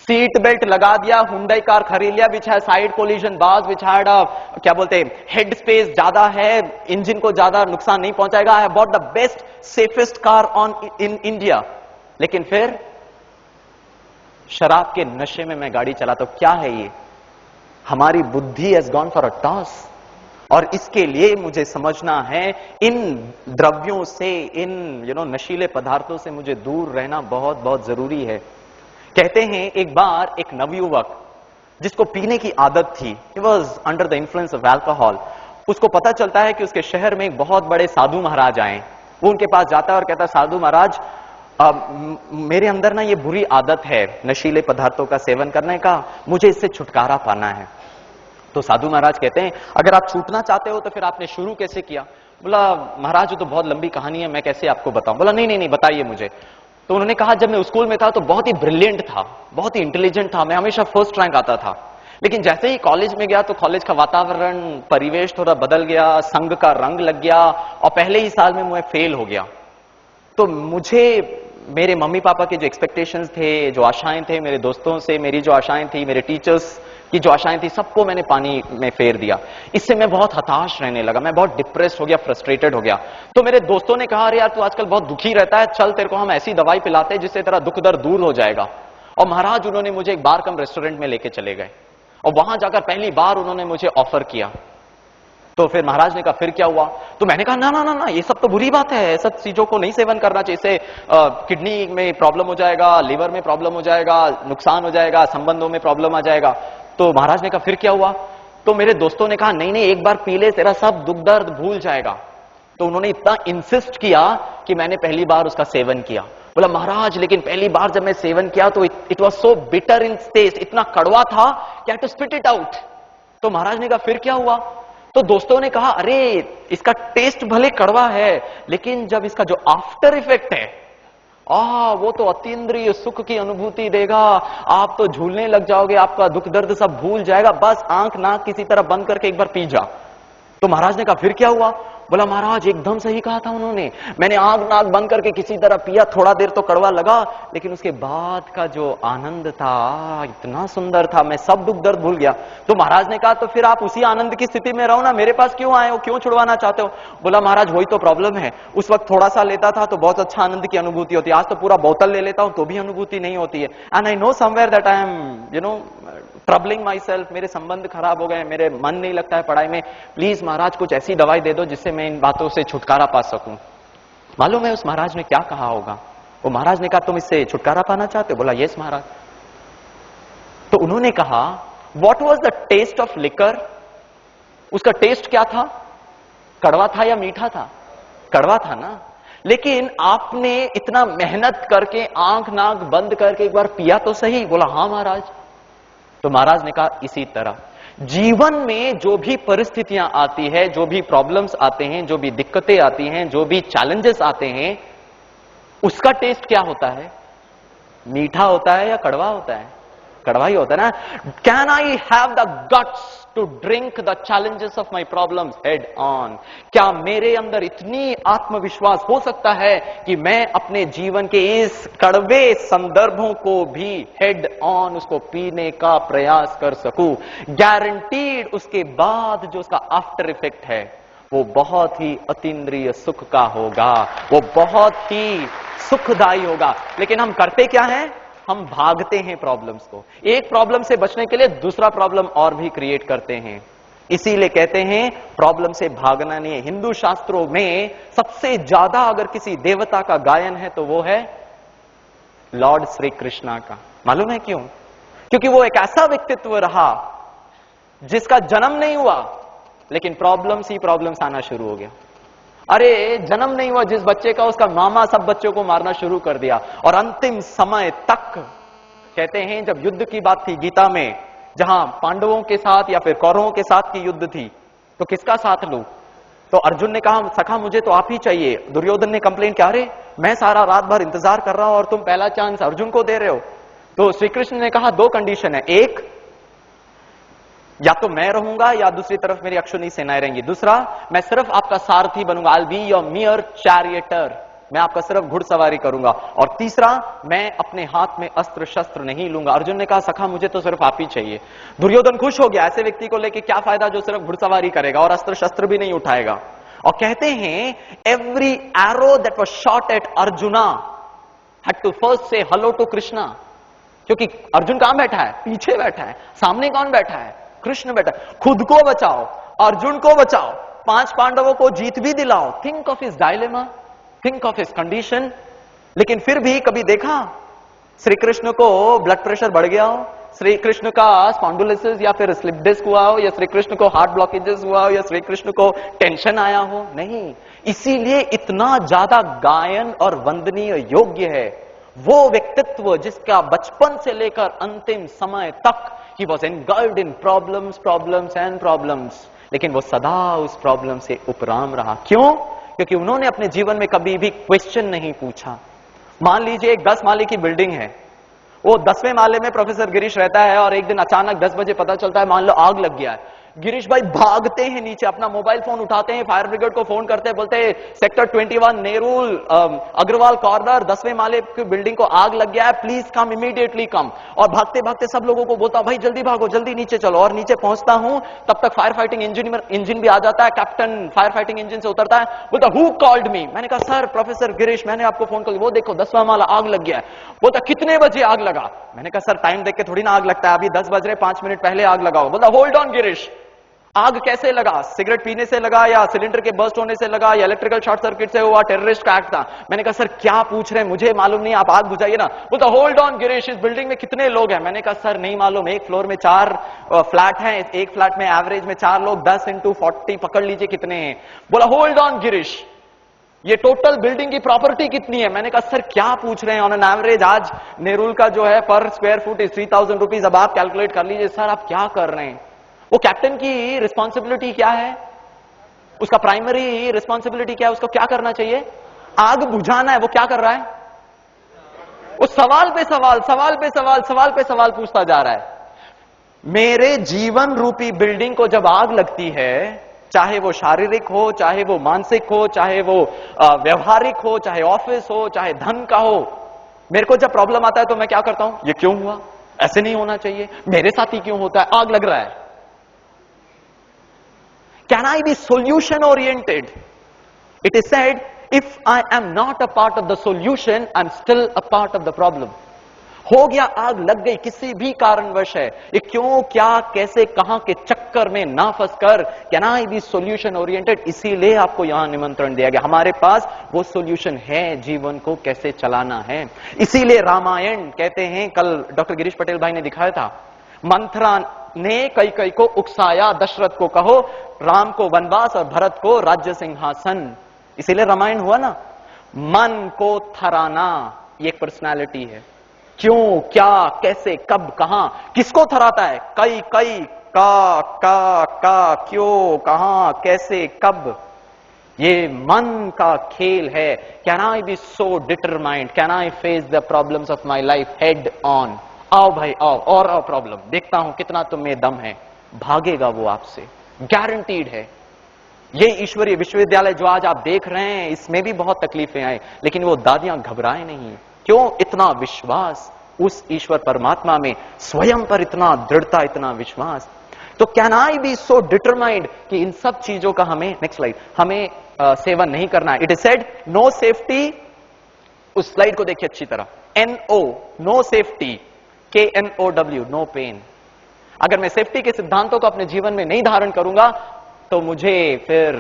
सीट बेल्ट लगा दिया, हुंडई कार खरीद लिया, विच है side collision bars, which had क्या बोलते हैं हेड स्पेस ज्यादा है, इंजन को ज्यादा नुकसान नहीं पहुंचाएगा, I have bought the best safest car on in India. लेकिन फिर शराब के नशे में मैं गाड़ी चलाता हूं। क्या है ये? हमारी बुद्धि has gone for a toss. और इसके लिए मुझे समझना है इन द्रव्यों से, इन नशीले पदार्थों से मुझे दूर रहना बहुत बहुत जरूरी है। कहते हैं एक बार एक नवयुवक जिसको पीने की आदत थी, he was under the influence of alcohol, उसको पता चलता है कि उसके शहर में एक बहुत बड़े साधु महाराज आए। वो उनके पास जाता है और कहता है साधु महाराज मेरे अंदर ना ये बुरी आदत है नशीले पदार्थों का सेवन करने का, मुझे इससे छुटकारा पाना है। तो साधु महाराज कहते हैं अगर आप छूटना चाहते हो तो फिर आपने शुरू कैसे किया? बोला महाराज ये तो बहुत लंबी कहानी है, मैं कैसे आपको बताऊं? बोला नहीं नहीं नहीं बताइए मुझे। तो उन्होंने कहा जब मैं स्कूल में था तो बहुत ही ब्रिलियंट था, बहुत ही इंटेलिजेंट था, मैं हमेशा फर्स्ट रैंक आता था। लेकिन जैसे ही कॉलेज में गया तो कॉलेज का वातावरण, परिवेश थोड़ा बदल गया, संघ का रंग लग गया और पहले ही साल में मैं फेल हो गया। तो मुझे मेरे मम्मी पापा के जो एक्सपेक्टेशंस थे, जो आशाएं थे, मेरे दोस्तों से मेरी जो आशाएं थी, मेरे टीचर्स की जो आशाएं थी, सबको मैंने पानी में फेर दिया। इससे मैं बहुत हताश रहने लगा, मैं बहुत डिप्रेस्ड हो गया, फ्रस्ट्रेटेड हो गया। तो मेरे दोस्तों ने कहा अरे यार तू आजकल बहुत दुखी रहता है, चल तेरे को हम ऐसी दवाई पिलाते हैं जिससे तेरा दुख दर्द दूर हो जाएगा। और महाराज उन्होंने मुझे एक बार कम रेस्टोरेंट में लेके चले गए और वहां जाकर पहली बार उन्होंने मुझे ऑफर किया। तो फिर महाराज ने कहा फिर क्या हुआ? तो मैंने कहा ना ना ना ना ये सब तो बुरी बात है, सब चीजों को नहीं सेवन करना चाहिए, इससे किडनी में प्रॉब्लम हो जाएगा, लीवर में प्रॉब्लम हो जाएगा, नुकसान हो जाएगा, संबंधों में प्रॉब्लम आ जाएगा। तो महाराज ने कहा फिर क्या हुआ? तो मेरे दोस्तों ने कहा नहीं नहीं एक बार पी ले, तेरा सब दुख दर्द भूल जाएगा। तो उन्होंने इतना इंसिस्ट किया कि मैंने पहली बार उसका सेवन किया। बोला महाराज लेकिन पहली बार जब मैं सेवन किया तो it was so bitter in taste, इतना कड़वा था कि I to spit it out. तो महाराज ने कहा फिर क्या हुआ? तो दोस्तों ने कहा अरे इसका टेस्ट भले कड़वा है लेकिन जब इसका जो आफ्टर इफेक्ट है वो तो अतीन्द्रिय सुख की अनुभूति देगा, आप तो झूलने लग जाओगे, आपका दुख दर्द सब भूल जाएगा, बस आंख नाक किसी तरह बंद करके एक बार पी जा। तो महाराज ने कहा फिर क्या हुआ? बोला महाराज एकदम सही कहा था उन्होंने, मैंने आंख नाक बंद करके किसी तरह पिया, थोड़ा देर तो कड़वा लगा लेकिन उसके बाद का जो आनंद था इतना सुंदर था, मैं सब दुख दर्द भूल गया। तो महाराज ने कहा तो फिर आप उसी आनंद की स्थिति में रहो ना, मेरे पास क्यों आए हो, क्यों छुड़वाना चाहते हो? बोला महाराज वही तो प्रॉब्लम है, उस वक्त थोड़ा सा लेता था तो बहुत अच्छा आनंद की अनुभूति होती है, आज तो पूरा बोतल ले लेता हूं तो भी अनुभूति नहीं होती है। And I know somewhere that I am troubling my self, मेरे संबंध खराब हो गए, मेरे मन नहीं लगता है पढ़ाई में, प्लीज महाराज कुछ ऐसी दवाई दे दो जिससे मैं इन बातों से छुटकारा पा सकूं। मालूम है उस महाराज ने क्या कहा होगा? वो महाराज ने कहा तुम इससे छुटकारा पाना चाहते हो? बोला यस महाराज। तो उन्होंने कहा what was the taste of liquor? उसका टेस्ट क्या था? कड़वा था या मीठा था? कड़वा था ना। लेकिन आपने इतना मेहनत करके आंख नाक बंद करके एक बार पिया तो सही। बोला हां महाराज। तो महाराज ने कहा इसी तरह जीवन में जो भी परिस्थितियां आती है, जो भी प्रॉब्लम्स आते हैं, जो भी दिक्कतें आती हैं, जो भी चैलेंजेस आते हैं, उसका टेस्ट क्या होता है? मीठा होता है या कड़वा होता है? कड़वा ही होता है ना। Can I have the guts to drink the challenges of my problems head on? क्या मेरे अंदर इतनी आत्मविश्वास हो सकता है कि मैं अपने जीवन के इस कड़वे संदर्भों को भी हेड ऑन उसको पीने का प्रयास कर सकूं? गारंटीड उसके बाद जो उसका आफ्टर इफेक्ट है वो बहुत ही अतीन्द्रिय सुख का होगा, वो बहुत ही सुखदायी होगा। लेकिन हम करते क्या हैं? हम भागते हैं प्रॉब्लम्स को, एक प्रॉब्लम से बचने के लिए दूसरा प्रॉब्लम और भी क्रिएट करते हैं। इसीलिए कहते हैं प्रॉब्लम से भागना नहीं है। हिंदू शास्त्रों में सबसे ज्यादा अगर किसी देवता का गायन है तो वो है लॉर्ड श्री कृष्णा का। मालूम है क्यों? क्योंकि वो एक ऐसा व्यक्तित्व रहा जिसका जन्म नहीं हुआ लेकिन प्रॉब्लम्स ही प्रॉब्लम्स आना शुरू हो गया। अरे जन्म नहीं हुआ जिस बच्चे का, उसका मामा सब बच्चों को मारना शुरू कर दिया, और अंतिम समय तक कहते हैं जब युद्ध की बात थी गीता में, जहां पांडवों के साथ या फिर कौरवों के साथ की युद्ध थी, तो किसका साथ लूं? तो अर्जुन ने कहा सखा मुझे तो आप ही चाहिए। दुर्योधन ने कंप्लेन किया अरे मैं सारा रात भर इंतजार कर रहा हूं और तुम पहला चांस अर्जुन को दे रहे हो। तो श्री कृष्ण ने कहा दो कंडीशन है, एक या तो मैं रहूंगा या दूसरी तरफ मेरी अक्षुणी सेनाएं रहेंगी, दूसरा मैं सिर्फ आपका सारथी बनूंगा, आई बी योर मियर चैरियटर, मैं आपका सिर्फ घुड़सवारी करूंगा, और तीसरा मैं अपने हाथ में अस्त्र शस्त्र नहीं लूंगा। अर्जुन ने कहा सखा मुझे तो सिर्फ आप ही चाहिए। दुर्योधन खुश हो गया, ऐसे व्यक्ति को लेके क्या फायदा जो सिर्फ घुड़सवारी करेगा और अस्त्र शस्त्र भी नहीं उठाएगा। और कहते हैं every arrow that was shot at Arjuna had to first say hello to Krishna, क्योंकि अर्जुन कहां बैठा है? पीछे बैठा है। सामने कौन बैठा है? कृष्ण बैठा। खुद को बचाओ, अर्जुन को बचाओ, 5 पांडवों को जीत भी दिलाओ। Think of his dilemma, think of his condition. लेकिन फिर भी कभी देखा श्री कृष्ण को ब्लड प्रेशर बढ़ गया हो, श्री कृष्ण का स्पॉन्डिलोसिस या फिर स्लिप डिस्क हुआ हो, या श्री कृष्ण को हार्ट ब्लॉकेजेस हुआ हो, या श्री कृष्ण को टेंशन आया हो? नहीं। इसीलिए इतना ज्यादा गायन और वंदनीय योग्य है वो व्यक्तित्व जिसका बचपन से लेकर अंतिम समय तक he was engulfed in problems and problems, लेकिन वो सदा उस प्रॉब्लम से उपराम रहा। क्यों? क्योंकि उन्होंने अपने जीवन में कभी भी क्वेश्चन नहीं पूछा। मान लीजिए एक 10 माले की बिल्डिंग है, वो 10वें माले में प्रोफेसर गिरीश रहता है, और एक दिन अचानक 10 बजे पता चलता है मान लो आग लग गया है। गिरीश भाई भागते हैं नीचे, अपना मोबाइल फोन उठाते हैं, फायर ब्रिगेड को फोन करते हैं, बोलते हैं सेक्टर 21 नेरुल अग्रवाल कॉर्नर 10वें माले की बिल्डिंग को आग लग गया है, प्लीज कम, इमीडिएटली कम। और भागते भागते सब लोगों को बोलता भाई जल्दी भागो, जल्दी नीचे चलो। और नीचे पहुंचता हूं तब तक फायर फाइटिंग इंजन भी आ जाता है, कैप्टन फायर फाइटिंग इंजन से उतरता है, बोलता हु कॉल्ड मी? मैंने कहा सर प्रोफेसर गिरीश, मैंने आपको फोन कर, वो देखो 10वां माला आग लग गया है। बोलता कितने बजे आग लगा? मैंने कहा सर टाइम देख के थोड़ी ना आग लगता है, अभी 10 बज रहे, 5 मिनट पहले आग लगाओ। बोलता होल्ड ऑन गिरीश, आग कैसे लगा? सिगरेट पीने से लगा, या सिलेंडर के बर्स्ट होने से लगा, या इलेक्ट्रिकल शॉर्ट सर्किट से हुआ, टेररिस्ट का एक्ट था? मैंने कहा सर क्या पूछ रहे हैं, मुझे मालूम नहीं, आप आग बुझाइए ना। बोलता होल्ड ऑन गिरीश, इस बिल्डिंग में कितने लोग हैं? मैंने कहा सर नहीं मालूम, एक फ्लोर में 4 फ्लैट हैं, एक फ्लैट में एवरेज में 4 लोग, 10 × 40 पकड़ लीजिए कितने हैं। बोला होल्ड ऑन गिरीश, ये टोटल बिल्डिंग की प्रॉपर्टी कितनी है? मैंने कहा सर क्या पूछ रहे हैं, ऑन एन एवरेज आज नेरुल का जो है पर स्क्वायर फुट इज 3000 रुपीज। अब आप कैलकुलेट कर लीजिए। सर आप क्या कर रहे हैं? वो कैप्टन की रिस्पॉन्सिबिलिटी क्या है? उसका प्राइमरी रिस्पॉन्सिबिलिटी क्या है? उसको क्या करना चाहिए? आग बुझाना है। वो क्या कर रहा है? वो सवाल पे सवाल, सवाल पे सवाल, सवाल पे सवाल पूछता जा रहा है। मेरे जीवन रूपी बिल्डिंग को जब आग लगती है, चाहे वो शारीरिक हो, चाहे वो मानसिक हो, चाहे वो व्यवहारिक हो, चाहे ऑफिस हो, चाहे धन का हो, मेरे को जब प्रॉब्लम आता है तो मैं क्या करता हूं? ये क्यों हुआ? ऐसे नहीं होना चाहिए, मेरे साथ ही क्यों होता है? आग लग रहा है। Can I be solution oriented? It is said, if I am not a part of the solution, I'm still a part of the problem. हो गया, आग लग गई, किसी भी कारणवश है, ये क्यों, क्या, कैसे, कहां के चक्कर में ना फंसकर can I be solution oriented, इसीलिए आपको यहां निमंत्रण दिया गया। हमारे पास वो सोल्यूशन है, जीवन को कैसे चलाना है। इसीलिए रामायण कहते हैं, कल डॉक्टर गिरीश पटेल भाई ने दिखाया था, मंथरा ने कई को उकसाया, दशरथ को कहो राम को वनवास और भरत को राज्य सिंहासन। इसीलिए रामायण हुआ ना। मन को थराना ये एक पर्सनालिटी है। क्यों, क्या, कैसे, कब, कहां, किसको थराता है? कई का क्यों, कहां, कैसे, कब, ये मन का खेल है। Can I be so determined? Can I face the problems of my life head on? आओ भाई आओ, और आओ प्रॉब्लम, देखता हूं कितना तुम में दम है। भागेगा वो आपसे, गारंटीड है। ये ईश्वरीय विश्वविद्यालय जो आज आप देख रहे हैं, इसमें भी बहुत तकलीफें आए, लेकिन वो दादियां घबराए नहीं। क्यों? इतना विश्वास उस ईश्वर परमात्मा में, स्वयं पर इतना दृढ़ता, इतना विश्वास। तो can I be so determined कि इन सब चीजों का हमें, नेक्स्ट स्लाइड, हमें सेवन नहीं करना है। It is said no safety, उस स्लाइड को देखिए अच्छी तरह, NO, no safety, KNOW, know pain. अगर मैं सेफ्टी के सिद्धांतों को अपने जीवन में नहीं धारण करूंगा तो मुझे फिर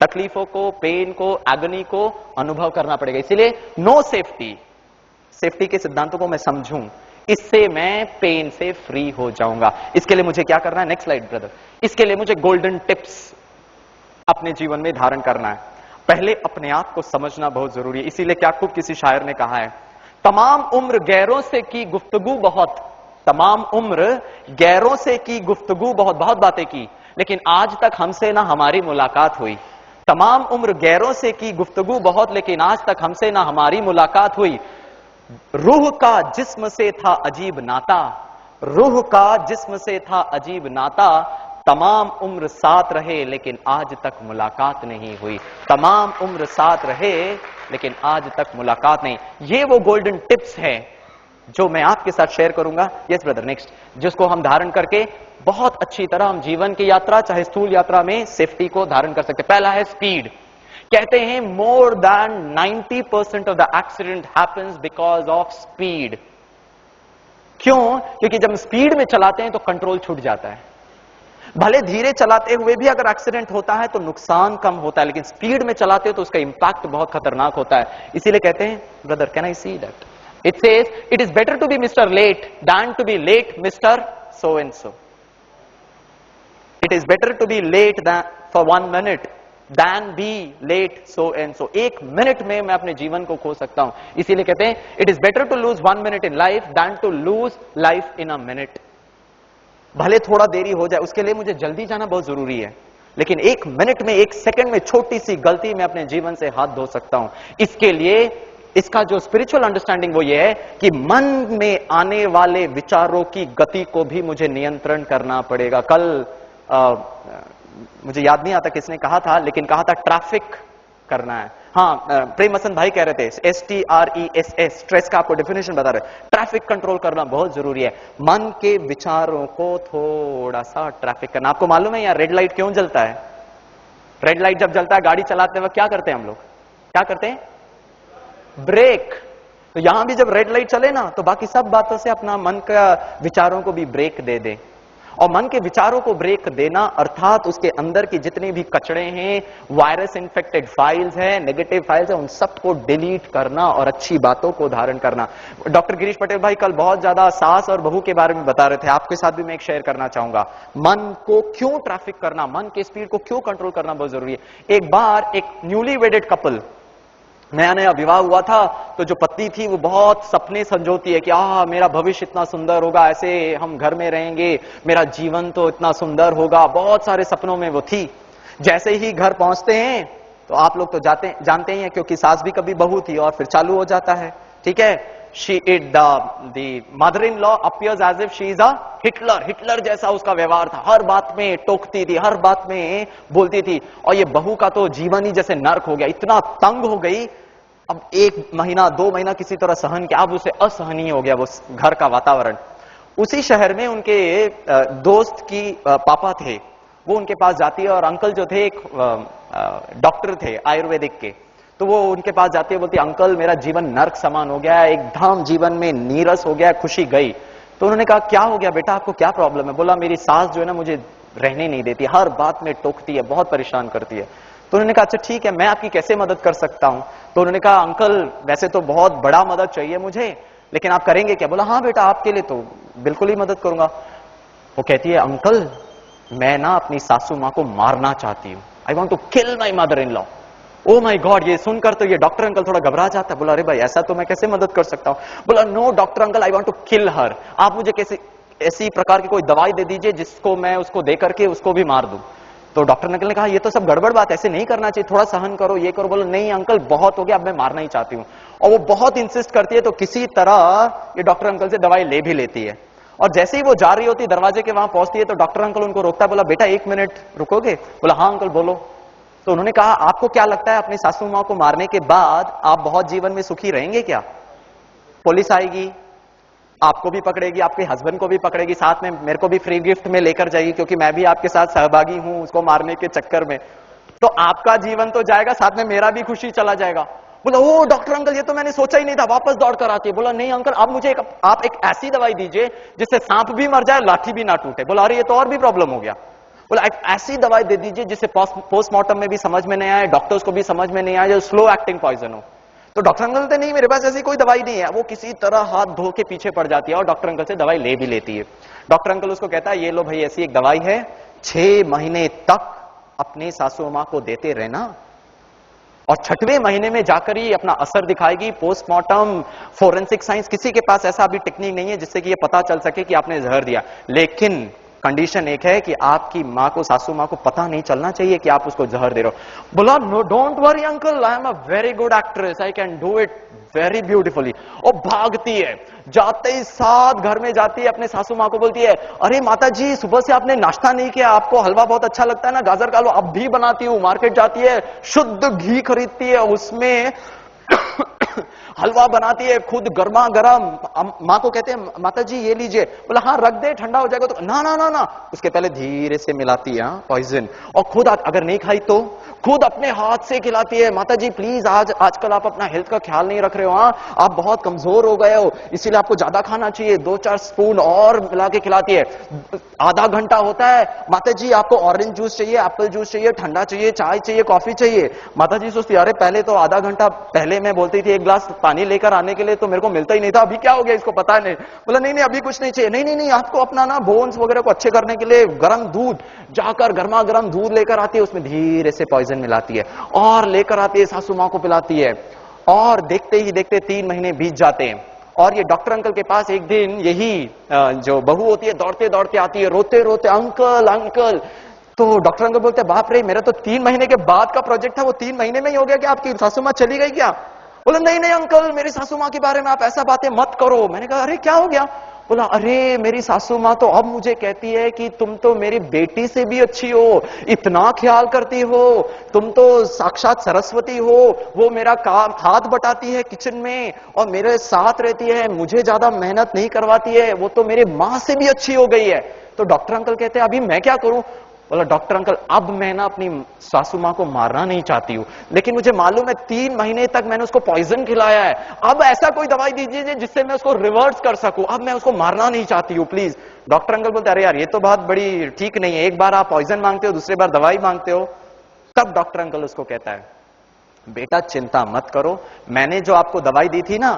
तकलीफों को, पेन को, एगनी को अनुभव करना पड़ेगा। इसीलिए नो सेफ्टी, सेफ्टी के सिद्धांतों को मैं समझूं, इससे मैं पेन से फ्री हो जाऊंगा। इसके लिए मुझे क्या करना है? Next slide brother. इसके लिए मुझे गोल्डन टिप्स अपने जीवन में धारण करना है। पहले अपने आप को समझना बहुत जरूरी है। इसीलिए क्या खूब किसी शायर ने कहा है, तमाम उम्र गैरों से की गुफ्तगू बहुत, तमाम उम्र गैरों से की गुफ्तगू बहुत, बहुत बातें की, लेकिन आज तक हमसे ना हमारी मुलाकात हुई। तमाम उम्र गैरों से की गुफ्तगू बहुत, लेकिन आज तक हमसे ना हमारी मुलाकात हुई। रूह का जिस्म से था अजीब नाता, रूह का जिस्म से था अजीब नाता, तमाम उम्र साथ रहे लेकिन आज तक मुलाकात नहीं हुई। तमाम उम्र साथ रहे लेकिन आज तक मुलाकात नहीं। ये वो गोल्डन टिप्स हैं जो मैं आपके साथ शेयर करूंगा। यस ब्रदर, नेक्स्ट, जिसको हम धारण करके बहुत अच्छी तरह हम जीवन की यात्रा, चाहे स्थूल यात्रा में, सेफ्टी को धारण कर सकते। पहला है स्पीड। कहते हैं more than 90% of the accident happens because of speed. क्यों? क्योंकि जब स्पीड में चलाते हैं तो कंट्रोल छूट जाता है। भले धीरे चलाते हुए भी अगर एक्सीडेंट होता है तो नुकसान कम होता है, लेकिन स्पीड में चलाते हो तो उसका इंपैक्ट बहुत खतरनाक होता है। इसीलिए कहते हैं, brother can I see that, it says it is better to be mister late than to be late mister so and so. It is better to be late for 1 minute than be late so and so. 1 minute में मैं अपने जीवन को खो सकता हूं। इसीलिए कहते हैं it is better to lose 1 minute in life than to lose life in a minute. भले थोड़ा देरी हो जाए, उसके लिए मुझे जल्दी जाना बहुत जरूरी है, लेकिन 1 मिनट में, 1 सेकंड में छोटी सी गलती में अपने जीवन से हाथ धो सकता हूं। इसके लिए इसका जो स्पिरिचुअल अंडरस्टैंडिंग वो ये है कि मन में आने वाले विचारों की गति को भी मुझे नियंत्रण करना पड़ेगा। कल मुझे याद नहीं आता किसने कहा था, लेकिन कहा था ट्रैफिक करना है। हाँ, प्रेम हसन भाई कह रहे थे, STRESS, स्ट्रेस का आपको डेफिनेशन बता रहे। ट्रैफिक कंट्रोल करना बहुत जरूरी है। मन के विचारों को थोड़ा सा ट्रैफिक करना। आपको मालूम है यार रेड लाइट क्यों जलता है? रेड लाइट जब जलता है, गाड़ी चलाते वक्त क्या करते हैं हम लोग? क्या करते हैं? ब्रेक। तो यहां भी जब रेड लाइट चले ना, तो बाकी सब बातों से अपना मन का विचारों को भी ब्रेक दे दे। और मन के विचारों को ब्रेक देना अर्थात उसके अंदर की जितनी भी कचड़े हैं, वायरस इन्फेक्टेड फाइल्स हैं, नेगेटिव फाइल्स हैं, उन सबको डिलीट करना और अच्छी बातों को धारण करना। डॉक्टर गिरीश पटेल भाई कल बहुत ज्यादा सास और बहू के बारे में बता रहे थे, आपके साथ भी मैं एक शेयर करना चाहूंगा। मन को क्यों ट्रैफिक करना, मन के स्पीड को क्यों कंट्रोल करना बहुत जरूरी है। एक बार एक न्यूली वेडेड कपल, नया नया विवाह हुआ था, तो जो पत्नी थी वो बहुत सपने संजोती है कि मेरा भविष्य इतना सुंदर होगा, ऐसे हम घर में रहेंगे, मेरा जीवन तो इतना सुंदर होगा, बहुत सारे सपनों में वो थी। जैसे ही घर पहुंचते हैं तो आप लोग तो जानते ही हैं, क्योंकि सास भी कभी बहू थी, और फिर चालू हो जाता है, ठीक है। the mother-in-law appears as if she is a Hitler जैसा उसका व्यवहार था, हर बात में टोकती थी, हर बात में बोलती थी। और ये बहू का तो जीवन ही जैसे नर्क हो गया, इतना तंग हो गई, अब 1 महीना 2 महीना किसी तरह सहन किया, अब उसे असहनीय हो गया वो घर का वातावरण। उसी शहर में उनके दोस्त की पापा थे, वो उनके पास जाती है, और अंकल जो थे एक डॉक्टर थे आयुर्वेदिक के, तो वो उनके पास जाती है, बोलती है अंकल मेरा जीवन नर्क समान हो गया है, एकदम जीवन में नीरस हो गया, खुशी गई। तो उन्होंने कहा क्या हो गया बेटा, आपको क्या प्रॉब्लम है। बोला मेरी सास जो है ना मुझे रहने नहीं देती, हर बात में टोकती है, बहुत परेशान करती है। तो उन्होंने कहा अच्छा ठीक है, मैं आपकी कैसे मदद कर सकता हूं। तो उन्होंने कहा अंकल वैसे तो बहुत बड़ा मदद चाहिए मुझे, लेकिन आप करेंगे क्या। बोला हाँ बेटा आपके लिए तो बिल्कुल ही मदद करूंगा। वो कहती है अंकल मैं ना अपनी सासू मां को मारना चाहती हूँ, I want to kill my mother in law. Oh my God, ये सुनकर तो ये डॉक्टर अंकल थोड़ा घबरा जाता है। बोला अरे भाई ऐसा तो मैं कैसे मदद कर सकता हूं। बोला no doctor uncle I want to kill her, आप मुझे कैसे ऐसी प्रकार की कोई दवाई दे दीजिए जिसको मैं उसको दे करके उसको भी मार दूं। तो डॉक्टर अंकल ने कहा ये तो सब गड़बड़ बात, ऐसे नहीं करना चाहिए, थोड़ा सहन करो, ये करो। बोला नहीं अंकल बहुत हो गया, अब मैं मारना ही चाहती हूँ। और वो बहुत इंसिस्ट करती है, तो किसी तरह ये डॉक्टर अंकल से दवाई ले भी लेती है। और जैसे ही वो जा रही होती दरवाजे के वहां पहुंचती है, तो डॉक्टर अंकल उनको रोकता है। बोला बेटा 1 मिनट रुकोगे। बोला हाँ अंकल बोलो। तो उन्होंने कहा आपको क्या लगता है अपनी सासू मां को मारने के बाद आप बहुत जीवन में सुखी रहेंगे क्या। पुलिस आएगी, आपको भी पकड़ेगी, आपके हस्बैंड को भी पकड़ेगी, साथ में मेरे को भी फ्री गिफ्ट में लेकर जाएगी, क्योंकि मैं भी आपके साथ सहभागी हूं उसको मारने के चक्कर में। तो आपका जीवन तो जाएगा, साथ में मेरा भी खुशी चला जाएगा। बोला ओ डॉक्टर अंकल ये तो मैंने सोचा ही नहीं था, वापस दौड़ कर आती है। बोला नहीं अंकल आप मुझे आप एक ऐसी दवाई दीजिए जिससे सांप भी मर जाए, लाठी भी ना टूटे। बोला अरे ये तो और भी प्रॉब्लम हो गया। बोला एक ऐसी दवाई दे दीजिए जिससे पोस्टमार्टम में भी समझ में नहीं आए, डॉक्टर्स को भी समझ में नहीं आए, जो स्लो एक्टिंग पॉइजन हो। तो डॉक्टर अंकल कहते नहीं मेरे पास ऐसी कोई दवाई नहीं है। वो किसी तरह हाथ धो के पीछे पड़ जाती है और डॉक्टर अंकल से दवाई ले भी लेती है। डॉक्टर अंकल उसको कहता है ये लो भाई ऐसी एक दवाई है, 6 महीने तक अपनी सासू मां को देते रहना, और 6वें महीने में जाकर ही अपना असर दिखाएगी। पोस्टमार्टम फोरेंसिक साइंस किसी के पास ऐसा अभी टेक्निक नहीं है जिससे कि ये पता चल सके कि आपने जहर दिया, लेकिन कंडीशन एक है कि आपकी मां को, सासू मां को पता नहीं चलना चाहिए कि आप उसको जहर दे रहे हो। बोला no don't worry uncle I am a very good actress, I can do it very beautifully. और भागती है, जाते ही साथ घर में जाती है, अपने सासू मां को बोलती है अरे माता जी सुबह से आपने नाश्ता नहीं किया, आपको हलवा बहुत अच्छा लगता है ना, गाजर का हलवा अब भी बनाती हूँ। मार्केट जाती है, शुद्ध घी खरीदती है, उसमें हलवा बनाती है, खुद गर्मा गर्म। माँ को कहते हैं माता जी ये लीजिए। बोला हाँ रख दे ठंडा हो जाएगा। तो ना ना ना ना, उसके पहले धीरे से मिलाती है पॉइजन, और खुद अगर नहीं खाई तो खुद अपने हाथ से खिलाती है। माता जी प्लीज आजकल आप अपना हेल्थ का ख्याल नहीं रख रहे हो, आप बहुत कमजोर हो गए हो, इसीलिए आपको ज्यादा खाना चाहिए। 2-4 स्पून और मिला के खिलाती है। आधा घंटा होता है, माता जी आपको ऑरेंज जूस चाहिए, एप्पल जूस चाहिए, ठंडा चाहिए, चाय चाहिए, कॉफी चाहिए। माता जी सोचती अरे पहले तो आधा घंटा पहले मैं बोलती थी 1 गिलास पानी लेकर आने के लिए तो मेरे को मिलता ही नहीं था, अभी क्या हो गया इसको पता नहीं। बोला नहीं नहीं अभी कुछ नहीं चाहिए। नहीं नहीं नहीं, आपको अपना ना बोन्स वगैरह को अच्छे करने के लिए गर्म दूध, जाकर गर्मा गर्म दूध लेकर आती है, उसमें धीरे से पॉइजन मिलाती है और लेकर आती है, सासू मां को पिलाती है। और देखते ही देखते 3 महीने बीत जाते हैं। और ये डॉक्टर अंकल के पास एक दिन यही जो बहू होती है दौड़ते दौड़ते आती है, रोते रोते अंकल अंकल। तो डॉक्टर अंकल बोलते बाप रे मेरा तो 3 महीने के बाद का प्रोजेक्ट था, वो 3 महीने में ही हो गया क्या, आपकी सासू मां चली गई क्या। बोला नहीं नहीं अंकल मेरी सासू मां के बारे में आप ऐसा बातें मत करो। मैंने कहा अरे क्या हो गया। बोला अरे मेरी सासू मां तो अब मुझे कहती है कि तुम तो मेरी बेटी से भी अच्छी हो, इतना ख्याल करती हो, तुम तो साक्षात सरस्वती हो। वो मेरा काम हाथ बटाती है किचन में और मेरे साथ रहती है, मुझे ज्यादा मेहनत नहीं करवाती है, वो तो मेरी मां से भी अच्छी हो गई है। तो डॉक्टर अंकल कहते हैं अभी मैं क्या करूं। बोला डॉक्टर अंकल अब मैं ना अपनी सासू मां को मारना नहीं चाहती हूं, लेकिन मुझे मालूम है 3 महीने तक मैंने उसको पॉइजन खिलाया है, अब ऐसा कोई दवाई दीजिए जिससे मैं उसको रिवर्स कर सकूं, अब मैं उसको मारना नहीं चाहती हूं प्लीज। डॉक्टर अंकल बोलते अरे यार ये तो बात बड़ी ठीक नहीं है, एक बार आप पॉइजन मांगते हो, दूसरी बार दवाई मांगते हो। तब डॉक्टर अंकल उसको कहता है बेटा चिंता मत करो, मैंने जो आपको दवाई दी थी ना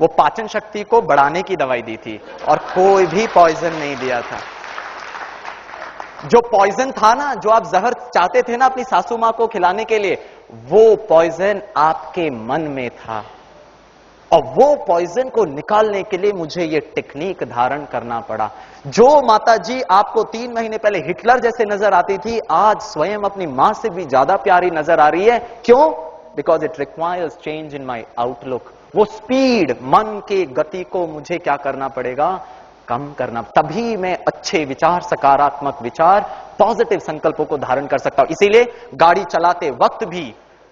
वो पाचन शक्ति को बढ़ाने की दवाई दी थी और कोई भी पॉइजन नहीं दिया था। जो पॉइजन था ना, जो आप जहर चाहते थे ना अपनी सासू मां को खिलाने के लिए, वो पॉइजन आपके मन में था और वो पॉइजन को निकालने के लिए मुझे ये टेक्निक धारण करना पड़ा। जो माताजी आपको 3 महीने पहले हिटलर जैसे नजर आती थी, आज स्वयं अपनी मां से भी ज्यादा प्यारी नजर आ रही है। क्यों? Because it requires change in my outlook. वो स्पीड, मन की गति को मुझे क्या करना पड़ेगा? कम करना। तभी मैं अच्छे विचार, सकारात्मक विचार, पॉजिटिव संकल्पों को धारण कर सकता हूं। इसीलिए गाड़ी चलाते वक्त भी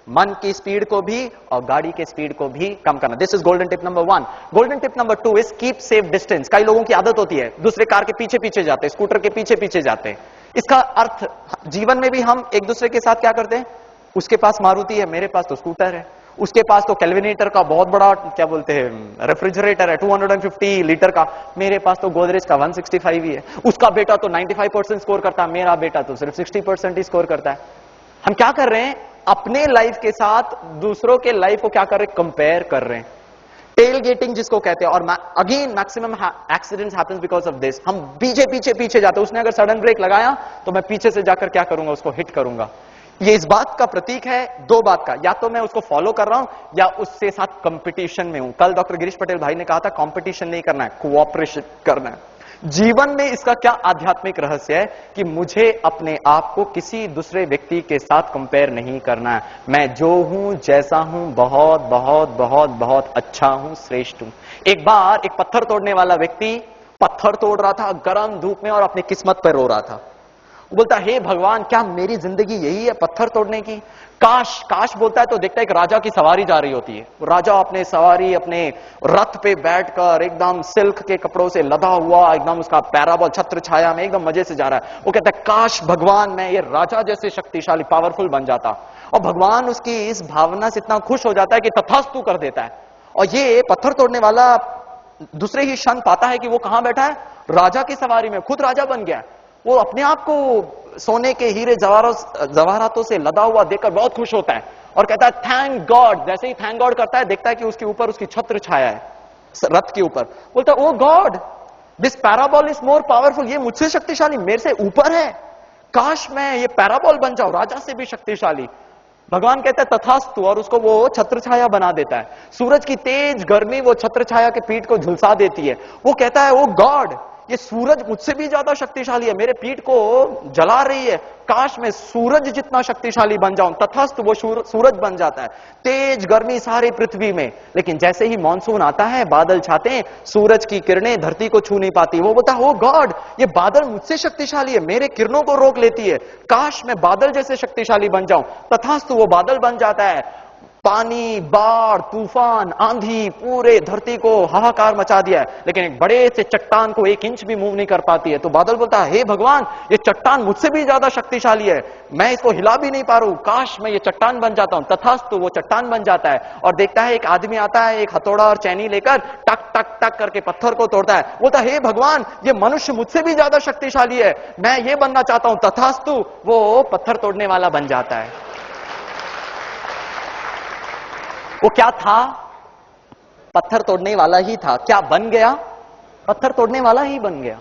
मन की स्पीड को भी और गाड़ी के स्पीड को भी कम करना। This is golden tip number 1। Golden tip number 2 is keep safe distance. कई लोगों की आदत होती है दूसरे कार के पीछे पीछे जाते हैं, स्कूटर के पीछे पीछे जाते हैं। इसका अर्थ जीवन में भी हम एक दूसरे के साथ क्या करते हैं? उसके पास मारुति है, मेरे पास तो स्कूटर है, उसके पास तो कैल्विनेटर का बहुत बड़ा क्या बोलते हैं रेफ्रिजरेटर है 250 लीटर का, मेरे पास तो गोदरेज का 165 ही है। उसका बेटा तो 95% स्कोर करता है, मेरा बेटा तो सिर्फ 60% ही स्कोर करता है। हम क्या कर रहे हैं? अपने लाइफ के साथ दूसरों के लाइफ को क्या कर रहे हैं? कंपेयर कर रहे हैं। टेल गेटिंग जिसको कहते हैं। और again maximum accidents happens because of this. हम पीछे पीछे पीछे जाते हैं, उसने अगर सडन ब्रेक लगाया तो मैं पीछे से जाकर क्या करूंगा? उसको हिट करूंगा। ये इस बात का प्रतीक है, दो बात का, या तो मैं उसको फॉलो कर रहा हूं या उससे साथ कंपटीशन में हूं। कल डॉक्टर गिरीश पटेल भाई ने कहा था कंपटीशन नहीं करना है, कोऑपरेशन करना है। जीवन में इसका क्या आध्यात्मिक रहस्य है कि मुझे अपने आप को किसी दूसरे व्यक्ति के साथ कंपेयर नहीं करना है। मैं जो हूं, जैसा हूं, बहुत बहुत बहुत बहुत अच्छा हूं, श्रेष्ठ हूं। एक बार एक पत्थर तोड़ने वाला व्यक्ति पत्थर तोड़ रहा था गर्म धूप में और अपनी किस्मत पर रो रहा था। वो बोलता हे भगवान, क्या मेरी जिंदगी यही है पत्थर तोड़ने की? काश काश बोलता है तो देखता है एक राजा की सवारी जा रही होती है। राजा अपने सवारी अपने रथ पे बैठकर एकदम सिल्क के कपड़ों से लदा हुआ, एकदम उसका पैराबॉल छत्र छाया में एकदम मजे से जा रहा है। वो कहता है काश भगवान मैं ये राजा जैसे शक्तिशाली पावरफुल बन जाता। और भगवान उसकी इस भावना से इतना खुश हो जाता है कि तथास्तु कर देता है। और ये पत्थर तोड़ने वाला दूसरे ही क्षण पाता है कि वो कहां बैठा है? राजा की सवारी में, खुद राजा बन गया। वो अपने आप को सोने के हीरे जवाहरातों से लदा हुआ देखकर बहुत खुश होता है और कहता है थैंक गॉड। जैसे ही थैंक गॉड करता है, देखता है कि उसके ऊपर उसकी छत्र छाया है रथ के ऊपर। बोलता है oh God, this parable is more powerful. ये मुझसे शक्तिशाली, मेरे से ऊपर है। काश मैं ये पैराबॉल बन जाऊं, राजा से भी शक्तिशाली। भगवान कहता है तथास्तु, और उसको वो छत्र छाया बना देता है। सूरज की तेज गर्मी वो छत्र छाया के पीठ को झुलसा देती है। वो कहता है ओ गॉड, ये सूरज मुझसे भी ज्यादा शक्तिशाली है, मेरे पीठ को जला रही है। काश मैं सूरज जितना शक्तिशाली बन जाऊं। तथास्तु वो सूरज बन जाता है। तेज गर्मी सारी पृथ्वी में, लेकिन जैसे ही मॉनसून आता है, बादल छाते हैं, सूरज की किरणें धरती को छू नहीं पाती। वो बोलता है ओ गॉड, ये बादल मुझसे शक्तिशाली है, मेरे किरणों को रोक लेती है। काश मैं बादल जैसे शक्तिशाली बन जाऊं। तथास्तु वो बादल बन जाता है। पानी, बाढ़, तूफान, आंधी पूरे धरती को हाहाकार मचा दिया है, लेकिन एक बड़े से चट्टान को 1 इंच भी मूव नहीं कर पाती है। तो बादल बोलता है हे भगवान, ये चट्टान मुझसे भी ज्यादा शक्तिशाली है, मैं इसको हिला भी नहीं पा रहा हूं। काश मैं ये चट्टान बन जाता हूं। तथास्तु वो चट्टान बन जाता है और देखता है एक आदमी आता है एक हथौड़ा और चैनी लेकर, टक टक टक करके पत्थर को तोड़ता है। बोलता है हे भगवान, ये मनुष्य मुझसे भी ज्यादा शक्तिशाली है, मैं ये बनना चाहता हूं। तथास्तु वो पत्थर तोड़ने वाला बन जाता है। वो क्या था? पत्थर तोड़ने वाला ही था। क्या बन गया? पत्थर तोड़ने वाला ही बन गया।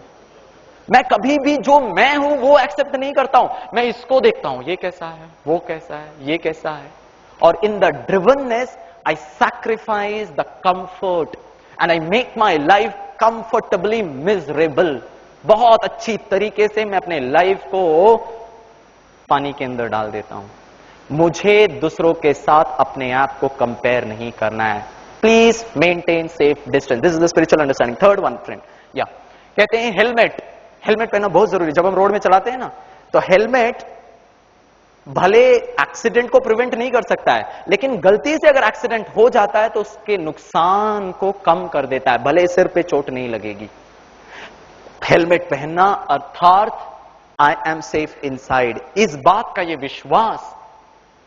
मैं कभी भी जो मैं हूं वो एक्सेप्ट नहीं करता हूं। मैं इसको देखता हूं, ये कैसा है, वो कैसा है, ये कैसा है, और in the drivenness I sacrifice the comfort and I make my life comfortably miserable. बहुत अच्छी तरीके से मैं अपने लाइफ को पानी के अंदर डाल देता हूं। मुझे दूसरों के साथ अपने आप को कंपेयर नहीं करना है। Please maintain safe distance. This is the spiritual understanding. Third one friend, या कहते हैं हेलमेट। हेलमेट पहनना बहुत जरूरी। जब हम रोड में चलाते हैं ना, तो हेलमेट भले एक्सीडेंट को प्रिवेंट नहीं कर सकता है, लेकिन गलती से अगर एक्सीडेंट हो जाता है तो उसके नुकसान को कम कर देता है, भले सिर पे चोट नहीं लगेगी। हेलमेट पहनना अर्थात आई एम सेफ इनसाइड। इस बात का ये विश्वास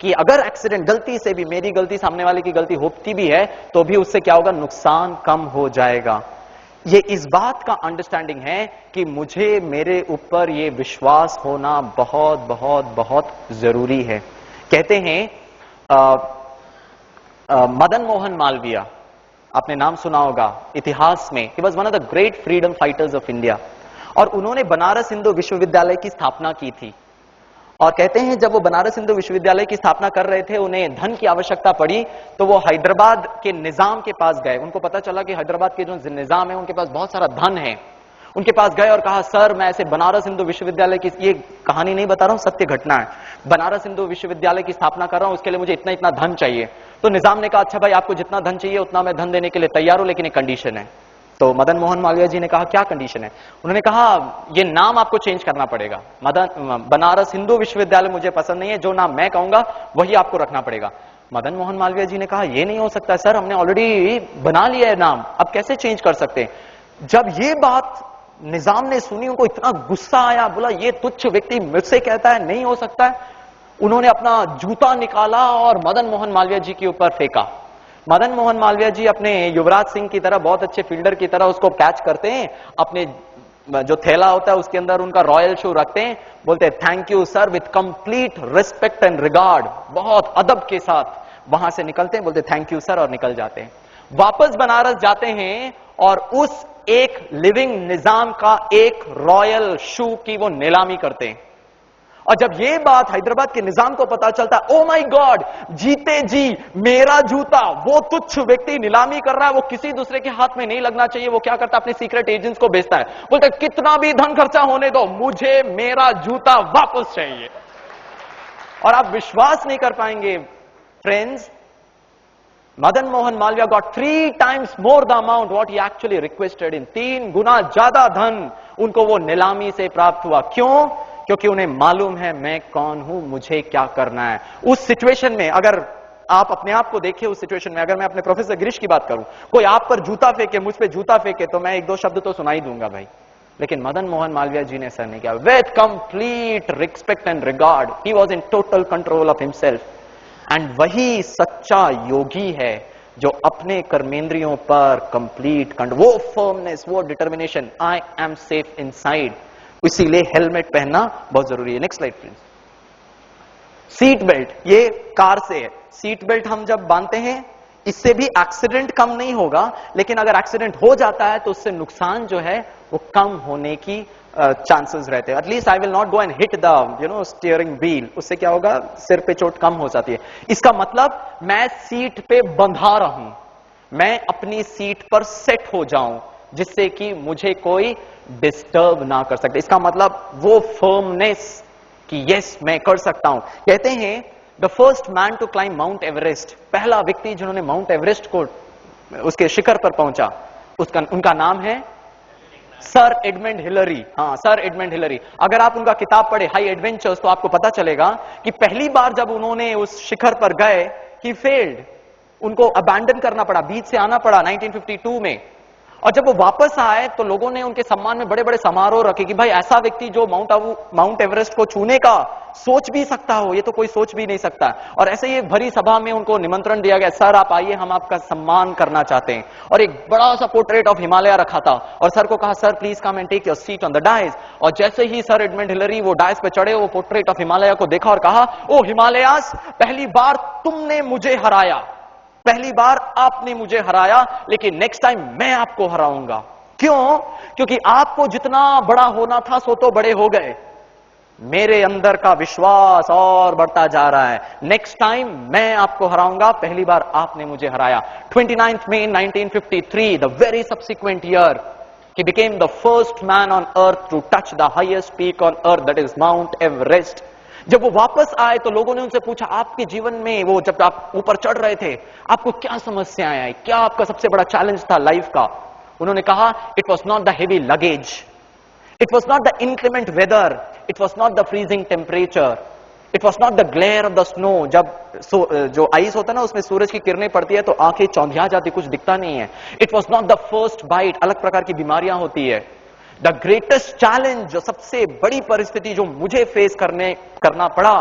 कि अगर एक्सीडेंट गलती से भी, मेरी गलती सामने वाले की गलती होती भी है तो भी उससे क्या होगा, नुकसान कम हो जाएगा। ये इस बात का अंडरस्टैंडिंग है कि मुझे मेरे ऊपर ये विश्वास होना बहुत बहुत बहुत जरूरी है। कहते हैं मदन मोहन मालवीय, आपने नाम सुना होगा इतिहास में, he was one of the great freedom fighters of India, और उन्होंने बनारस हिंदू विश्वविद्यालय की स्थापना की थी। और कहते हैं जब वो बनारस हिंदू विश्वविद्यालय की स्थापना कर रहे थे, उन्हें धन की आवश्यकता पड़ी, तो वो हैदराबाद के निजाम के पास गए। उनको पता चला कि हैदराबाद के जो निजाम है उनके पास बहुत सारा धन है। उनके पास गए और कहा, सर मैं ऐसे बनारस हिंदू विश्वविद्यालय की, ये कहानी नहीं बता रहा हूं, सत्य घटना है, बनारस हिंदू विश्वविद्यालय की स्थापना कर रहा हूं, उसके लिए मुझे इतना इतना धन चाहिए। तो निजाम ने कहा, अच्छा भाई आपको जितना धन चाहिए उतना मैं धन देने के लिए तैयार हूं, लेकिन एक कंडीशन है। तो मदन मोहन मालवीय जी ने कहा, क्या कंडीशन है? उन्होंने कहा, ये नाम आपको चेंज करना पड़ेगा, बनारस हिंदू विश्वविद्यालय मुझे पसंद नहीं है, जो नाम मैं कहूंगा वही आपको रखना पड़ेगा। मदन मोहन मालवीय जी ने कहा, ये नहीं हो सकता सर, हमने ऑलरेडी बना लिया है नाम, अब कैसे चेंज कर सकते हैं? जब ये बात निजाम ने सुनी, उनको इतना गुस्सा आया, बोला ये तुच्छ व्यक्ति मुझसे कहता है नहीं हो सकता है। उन्होंने अपना जूता निकाला और मदन मोहन मालवीय जी के ऊपर फेंका। मदन मोहन मालवीय जी अपने युवराज सिंह की तरह, बहुत अच्छे फील्डर की तरह उसको कैच करते हैं, अपने जो थैला होता है उसके अंदर उनका रॉयल शू रखते हैं, बोलते हैं thank you sir with complete respect and regard, बहुत अदब के साथ वहां से निकलते हैं, बोलते थैंक यू सर और निकल जाते हैं। वापस बनारस जाते हैं और उस एक लिविंग निजाम का एक रॉयल शू की वो नीलामी करते हैं। और जब ये बात हैदराबाद के निजाम को पता चलता है, ओ माय गॉड, जीते जी मेरा जूता वो तुच्छ व्यक्ति नीलामी कर रहा है, वो किसी दूसरे के हाथ में नहीं लगना चाहिए। वो क्या करता है, अपने सीक्रेट एजेंट्स को भेजता है, बोलते कितना भी धन खर्चा होने दो, मुझे मेरा जूता वापस चाहिए। और आप विश्वास नहीं कर पाएंगे friends, Madan Mohan Malviya got 3 times more the amount what he actually requested in। 3 गुना ज्यादा धन उनको वो नीलामी से प्राप्त हुआ। क्यों? क्योंकि उन्हें मालूम है मैं कौन हूं, मुझे क्या करना है। उस सिचुएशन में अगर आप अपने आप को देखिए, उस सिचुएशन में अगर मैं अपने प्रोफेसर गिरीश की बात करूं, कोई आप पर जूता फेंके, मुझ पे जूता फेंके, तो मैं 1-2 शब्द तो सुनाई दूंगा भाई, लेकिन मदन मोहन मालवीय जी ने ऐसा नहीं किया। With complete respect and regard, he was in total control of himself. And वही सच्चा योगी है जो अपने कर्मेंद्रियों पर कंप्लीट वो फर्मनेस, वो determination, I am safe inside, इसीलिए हेलमेट पहनना बहुत जरूरी है। Next slide please. Seat belt, ये कार से है। सीट बेल्ट हम जब बांधते हैं, इससे भी एक्सीडेंट कम नहीं होगा, लेकिन अगर एक्सीडेंट हो जाता है तो उससे नुकसान जो है वो कम होने की चांसेस रहते हैं। At least I will not go and hit the steering wheel, उससे क्या होगा, सिर पे चोट कम हो जाती है। इसका मतलब मैं सीट पे बंधा रहूं, मैं अपनी सीट पर सेट हो जाऊं, जिससे कि मुझे कोई डिस्टर्ब ना कर सकते। इसका मतलब वो फर्मनेस कि यस मैं कर सकता हूं। कहते हैं the first man to climb Mount Everest, पहला व्यक्ति जिन्होंने माउंट एवरेस्ट को उसके शिखर पर पहुंचा, उनका नाम है सर एडमंड हिलरी। हाँ, सर एडमंड हिलरी। अगर आप उनका किताब पढ़े हाई एडवेंचर्स, तो आपको पता चलेगा कि पहली बार जब उन्होंने उस शिखर पर गए, ही फेल्ड, उनको अबैंडन करना पड़ा, बीच से आना पड़ा 1952 में। और जब वो वापस आए तो लोगों ने उनके सम्मान में बड़े बड़े समारोह रखे कि भाई ऐसा व्यक्ति जो माउंट एवरेस्ट को छूने का सोच भी सकता हो, ये तो कोई सोच भी नहीं सकता। और ऐसे ही भरी सभा में उनको निमंत्रण दिया गया, सर आप आइए, हम आपका सम्मान करना चाहते हैं। और एक बड़ा सा पोर्ट्रेट ऑफ हिमालय रखा था और सर को कहा, sir please come and take your seat on the dais. और जैसे ही सर एडमंड हिलरी वो डाइस पे चढ़े, वो पोर्ट्रेट ऑफ हिमालय को देखा और कहा, ओ हिमालयास, पहली बार तुमने मुझे हराया, पहली बार आपने मुझे हराया, लेकिन नेक्स्ट टाइम मैं आपको हराऊंगा। क्यों? क्योंकि आपको जितना बड़ा होना था सो तो बड़े हो गए, मेरे अंदर का विश्वास और बढ़ता जा रहा है। नेक्स्ट टाइम मैं आपको हराऊंगा, पहली बार आपने मुझे हराया। 29 May 1953, the very subsequent year, he became the first man on earth to touch the highest peak on earth, that is Mount Everest। जब वो वापस आए तो लोगों ने उनसे पूछा, आपके जीवन में वो जब आप ऊपर चढ़ रहे थे, आपको क्या समस्याएं आई, क्या आपका सबसे बड़ा चैलेंज था लाइफ का? उन्होंने कहा, it was not the heavy luggage, it was not the inclement weather, it was not the freezing temperature, it was not the glare of the snow. जब जो आइस होता है ना, उसमें सूरज की किरणें पड़ती है तो आंखें चौंधिया जाती, कुछ दिखता नहीं है। It was not the first bite, अलग प्रकार की बीमारियां होती है। द ग्रेटेस्ट चैलेंज, जो सबसे बड़ी परिस्थिति जो मुझे फेस करना पड़ा,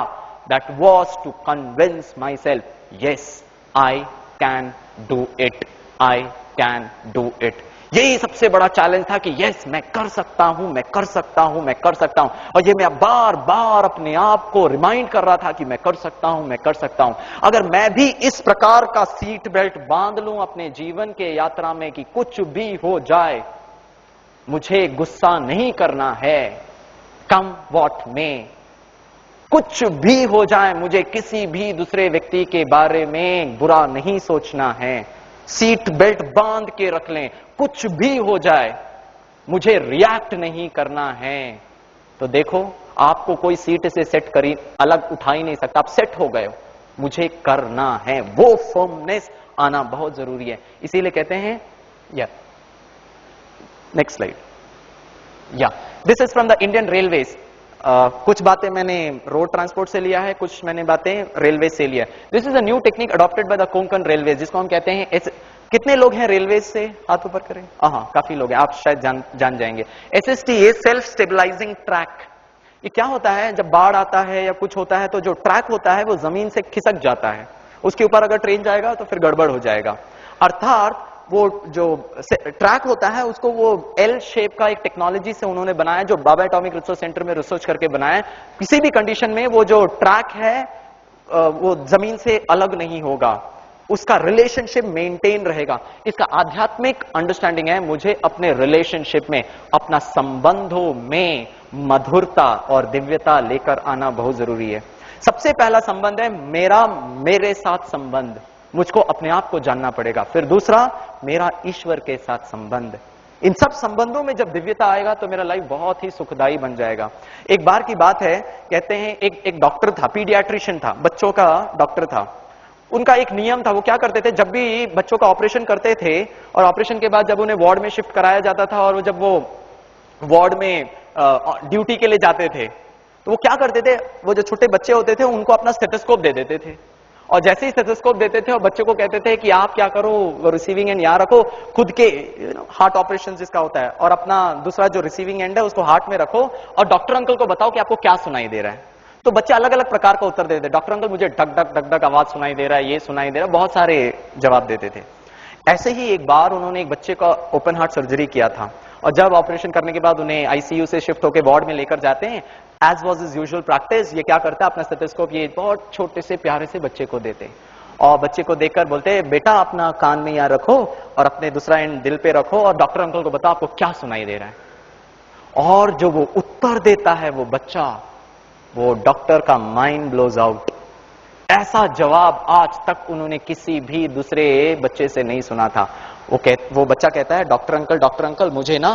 that was to convince myself, yes I can do it, I can do it. यही सबसे बड़ा चैलेंज था कि यस मैं कर सकता हूं, मैं कर सकता हूं, मैं कर सकता हूं। और ये मैं बार बार अपने आप को रिमाइंड कर रहा था कि मैं कर सकता हूं, मैं कर सकता हूं। अगर मैं भी इस प्रकार का सीट बेल्ट बांध लूं अपने जीवन के यात्रा में कि कुछ भी हो जाए, मुझे गुस्सा नहीं करना है, कम वॉट में, कुछ भी हो जाए मुझे किसी भी दूसरे व्यक्ति के बारे में बुरा नहीं सोचना है, सीट बेल्ट बांध के रख लें, कुछ भी हो जाए मुझे रिएक्ट नहीं करना है। तो देखो, आपको कोई सीट से सेट करी अलग उठा ही नहीं सकता, आप सेट हो गए हो, मुझे करना है। वो फर्मनेस आना बहुत जरूरी है। इसीलिए कहते हैं, या नेक्स्ट स्लाइड, या this is from the Indian railways. कुछ बातें मैंने रोड ट्रांसपोर्ट से लिया है, कुछ मैंने बातें रेलवे से लिया है। This is a new technique adopted by the Konkan railway, जिसको हम कहते हैं कितने लोग हैं रेलवे से, हाथ ऊपर करें। हाँ, काफी लोग हैं, आप शायद जान जाएंगे। SST, self stabilising track. ये क्या होता है, जब बाढ़ आता है या कुछ होता है तो जो ट्रैक होता है वो जमीन से खिसक जाता है, उसके ऊपर अगर ट्रेन जाएगा तो फिर गड़बड़ हो जाएगा। अर्थात वो जो ट्रैक होता है उसको वो एल शेप का एक टेक्नोलॉजी से उन्होंने बनाया, जो बाबा एटॉमिक रिसर्च सेंटर में रिसर्च करके बनाया। किसी भी कंडीशन में वो जो ट्रैक है वो जमीन से अलग नहीं होगा, उसका रिलेशनशिप मेंटेन रहेगा। इसका आध्यात्मिक अंडरस्टैंडिंग है, मुझे अपने रिलेशनशिप में, अपना संबंधों में मधुरता और दिव्यता लेकर आना बहुत जरूरी है। सबसे पहला संबंध है मेरे साथ संबंध, मुझको अपने आप को जानना पड़ेगा। फिर दूसरा, मेरा ईश्वर के साथ संबंध। इन सब संबंधों में जब दिव्यता आएगा तो मेरा लाइफ बहुत ही सुखदायी बन जाएगा। एक बार की बात है, कहते हैं एक डॉक्टर था, पीडियाट्रिशियन था, बच्चों का डॉक्टर था। उनका एक नियम था, वो क्या करते थे, जब भी बच्चों का ऑपरेशन करते थे और ऑपरेशन के बाद जब उन्हें वार्ड में शिफ्ट कराया जाता था और जब वो वार्ड में ड्यूटी के लिए जाते थे तो वो क्या करते थे, वो जो छोटे बच्चे होते थे उनको अपना स्टेथोस्कोप दे देते थे। और जैसे ही स्टेथोस्कोप देते थे और बच्चे को कहते थे कि आप क्या करो, रिसीविंग एंड यहां रखो, खुद के हार्ट ऑपरेशन जिसका होता है, और अपना दूसरा जो रिसीविंग एंड है उसको हार्ट में रखो और डॉक्टर अंकल को बताओ कि आपको क्या सुनाई दे रहा है। तो बच्चे अलग अलग प्रकार का उत्तर देते थे। डॉक्टर अंकल मुझे ढक ढक ढक ढक आवाज सुनाई दे रहा है, ये सुनाई दे रहा है, बहुत सारे जवाब देते थे। ऐसे ही एक बार उन्होंने एक बच्चे का ओपन हार्ट सर्जरी किया था और जब ऑपरेशन करने के बाद उन्हें आईसीयू से शिफ्ट होकर वार्ड में लेकर जाते हैं, as was is usual practice, ये क्या करता है, अपना स्टेथोस्कोप ये बहुत छोटे से प्यारे से बच्चे को देते और बच्चे को देखकर बोलते, बेटा अपना कान में यहाँ रखो और अपने दूसरा एंड दिल पे रखो और डॉक्टर अंकल को बताओ आपको क्या सुनाई दे रहा है। और जो वो उत्तर देता है वो बच्चा, वो डॉक्टर का माइंड ब्लोज आउट। ऐसा जवाब आज तक उन्होंने किसी भी दूसरे बच्चे से नहीं सुना था। वो बच्चा कहता है, डॉक्टर अंकल मुझे ना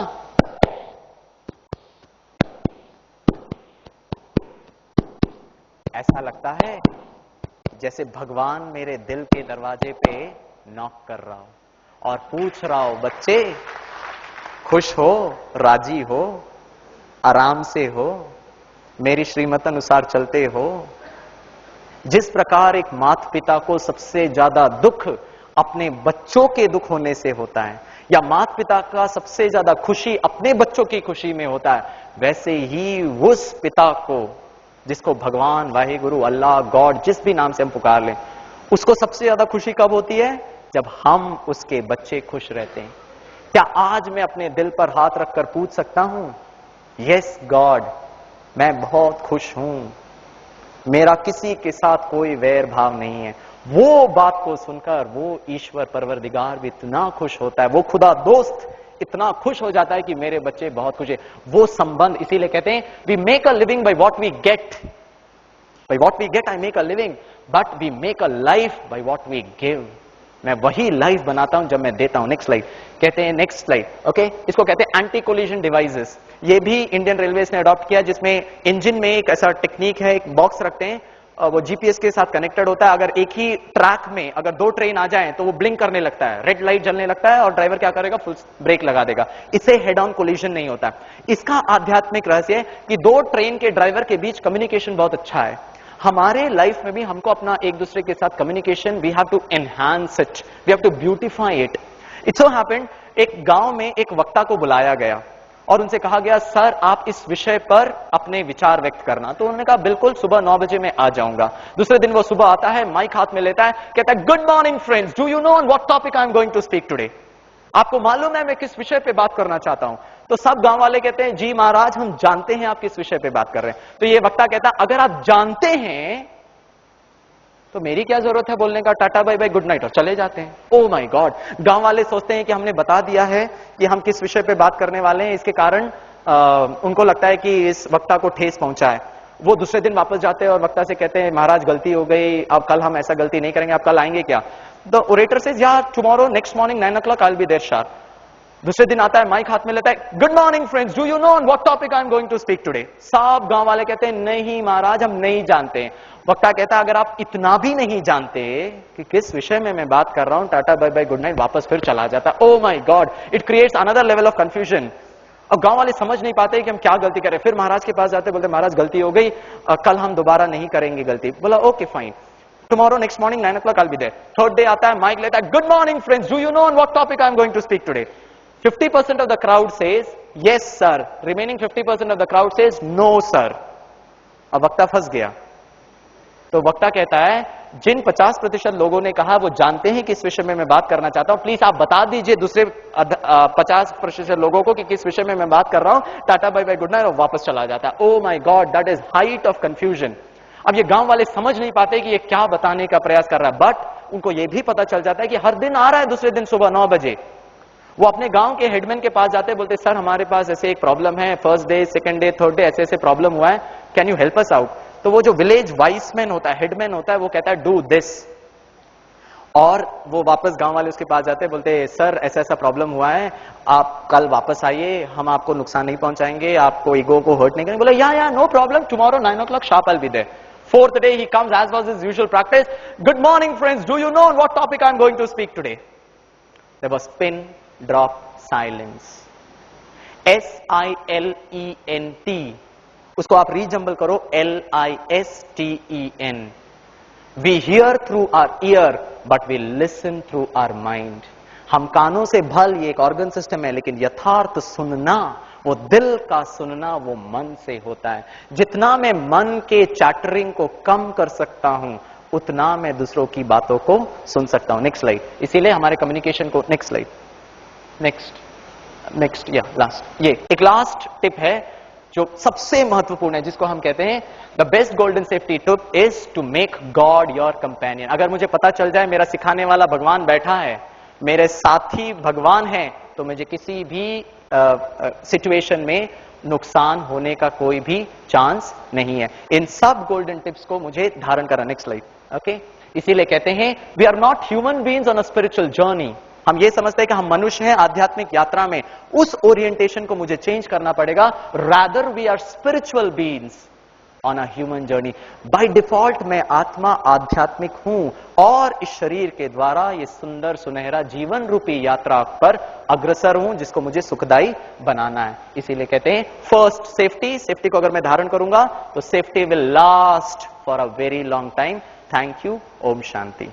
ऐसा लगता है जैसे भगवान मेरे दिल के दरवाजे पे नॉक कर रहा हो और पूछ रहा हो, बच्चे खुश हो, राजी हो, आराम से हो, मेरी श्रीमत अनुसार चलते हो। जिस प्रकार एक माता पिता को सबसे ज्यादा दुख अपने बच्चों के दुख होने से होता है, या माता पिता का सबसे ज्यादा खुशी अपने बच्चों की खुशी में होता है, वैसे ही उस पिता को, जिसको भगवान, वाहिगुरु, अल्लाह, गॉड, जिस भी नाम से हम पुकार लें, उसको सबसे ज्यादा खुशी कब होती है, जब हम उसके बच्चे खुश रहते हैं। क्या आज मैं अपने दिल पर हाथ रखकर पूछ सकता हूं, यस गॉड, मैं बहुत खुश हूं, मेरा किसी के साथ कोई वैर भाव नहीं है। वो बात को सुनकर वो ईश्वर परवरदिगार भी इतना खुश होता है, वो खुदा दोस्त इतना खुश हो जाता है कि मेरे बच्चे बहुत खुश है। वो संबंध, इसीलिए कहते हैं we make a living by what we get, by what we get I make a living, but we make a life by what we give. मैं वही लाइफ बनाता हूं जब मैं देता हूं। नेक्स्ट स्लाइड, कहते हैं नेक्स्ट स्लाइड, ओके, इसको कहते हैं एंटी कोलिजन डिवाइसेस। ये भी इंडियन रेलवेज ने अडॉप्ट किया, जिसमें इंजन में एक ऐसा टेक्निक है, एक बॉक्स रखते हैं, वो जीपीएस के साथ कनेक्टेड होता है। अगर एक ही ट्रैक में अगर दो ट्रेन आ जाएं तो वो ब्लिंक करने लगता है, रेड लाइट जलने लगता है और ड्राइवर क्या करेगा, फुल ब्रेक लगा देगा। इससे हेड ऑन कोलिजन नहीं होता। इसका आध्यात्मिक रहस्य है कि दो ट्रेन के ड्राइवर के बीच कम्युनिकेशन बहुत अच्छा है। हमारे लाइफ में भी हमको अपना एक दूसरे के साथ communication, we have to enhance it, we have to beautify it. It so happened, एक गांव में एक वक्ता को बुलाया गया और उनसे कहा गया सर आप इस विषय पर अपने विचार व्यक्त करना। तो उन्होंने कहा बिल्कुल, सुबह 9 बजे मैं आ जाऊंगा। दूसरे दिन वो सुबह आता है, माइक हाथ में लेता है, कहता है good morning friends, do you know on what topic I am going to speak today? आपको मालूम है मैं किस विषय पे बात करना चाहता हूं? तो सब गांव वाले कहते हैं जी महाराज हम जानते हैं आप किस विषय पे बात कर रहे हैं। तो ये वक्ता कहता अगर आप जानते हैं तो मेरी क्या जरूरत है बोलने का, tata bye bye good night और चले जाते हैं। ओ माय गॉड, गांव वाले सोचते हैं कि हमने बता दिया है कि हम किस विषय पे बात करने वाले हैं, इसके कारण उनको लगता है कि इस वक्ता को ठेस पहुंचा है। वो दूसरे दिन वापस जाते हैं और वक्ता से कहते हैं महाराज गलती हो गई, अब कल हम ऐसा गलती नहीं करेंगे, आप कल आएंगे क्या? The orator says yeah tomorrow next morning 9 o'clock I will be there sharp. दूसरे दिन आता है, माइक हाथ में लेता है, good morning friends, do you know on what topic I am going to speak today? सब गांव वाले कहते हैं नहीं महाराज हम नहीं जानते। वक्ता कहता है अगर आप इतना भी नहीं जानते कि किस विषय में मैं बात कर रहा हूं, tata bye bye good night, वापस फिर चला जाता। Oh my God, it creates another level of confusion. अब गांव वाले समझ नहीं पाते कि हम क्या गलती करें। फिर महाराज के पास जाते, बोलते महाराज गलती हो गई, कल हम दोबारा नहीं करेंगे गलती। बोला okay fine, tomorrow next morning 9 o'clock I'll be there. Third day आता है, माइक लेता है, good morning friends, do you know on what topic I'm going to speak today? 50% of the crowd says yes sir, remaining 50% of the crowd says no sir. अब वक्ता फंस गया। तो वक्ता कहता है जिन 50% लोगों ने कहा वो जानते हैं किस विषय में मैं बात करना चाहता हूं, प्लीज आप बता दीजिए दूसरे 50% लोगों को कि किस विषय में मैं बात कर रहा हूं, tata bye bye good night, और वापस चला जाता है। Oh my God, that is height of confusion. अब ये गांव वाले समझ नहीं पाते कि ये क्या बताने का प्रयास कर रहा है, बट उनको ये भी पता चल जाता है कि हर दिन आ रहा है दूसरे दिन सुबह 9 बजे। वो अपने गांव के हेडमैन के पास जाते, बोलते सर हमारे पास ऐसे एक प्रॉब्लम है, first day second day third day ऐसे ऐसे प्रॉब्लम हुआ है, can you help us out? तो वो जो विलेज वाइसमैन होता है, हेडमैन होता है, वो कहता है डू दिस। और वो वापस गांव वाले उसके पास जाते, बोलते सर ऐसा ऐसा प्रॉब्लम हुआ है, आप कल वापस आइए, हम आपको नुकसान नहीं पहुंचाएंगे, आपको ईगो को हर्ट नहीं करेंगे। बोला yeah no problem, tomorrow 9 o'clock sharp I'll be there. Fourth day he comes as was his usual practice. Good morning friends, do you know on what topic I'm going to speak today? There was pin drop silence. SILENT, उसको आप रीजंबल करो LISTEN. We hear through our ear but we listen through our mind. हम कानों से भल, ये एक organ system है, लेकिन यथार्थ सुनना, वो दिल का सुनना, वो मन से होता है। जितना मैं मन के चैटरिंग को कम कर सकता हूं, उतना मैं दूसरों की बातों को सुन सकता हूं। Next slide. इसीलिए हमारे कम्युनिकेशन को, नेक्स्ट स्लाइड, नेक्स्ट या लास्ट, ये एक लास्ट टिप है जो सबसे महत्वपूर्ण है, जिसको हम कहते हैं the best golden safety tip is to make God your companion. अगर मुझे पता चल जाए मेरा सिखाने वाला भगवान बैठा है, मेरे साथी भगवान है, तो मुझे किसी भी सिचुएशन में नुकसान होने का कोई भी चांस नहीं है। इन सब गोल्डन टिप्स को मुझे धारण करना। Next slide. ओके, इसीलिए कहते हैं we are not human beings on a spiritual journey. हम ये समझते हैं कि हम मनुष्य हैं आध्यात्मिक यात्रा में, उस ओरिएंटेशन को मुझे चेंज करना पड़ेगा। Rather we are spiritual beings on a human journey. By default मैं आत्मा आध्यात्मिक हूं और इस शरीर के द्वारा ये सुंदर सुनहरा जीवन रूपी यात्रा पर अग्रसर हूं, जिसको मुझे सुखदायी बनाना है। इसीलिए कहते हैं फर्स्ट सेफ्टी। सेफ्टी को अगर मैं धारण करूंगा तो safety will last for a very long time. Thank you. ओम शांति।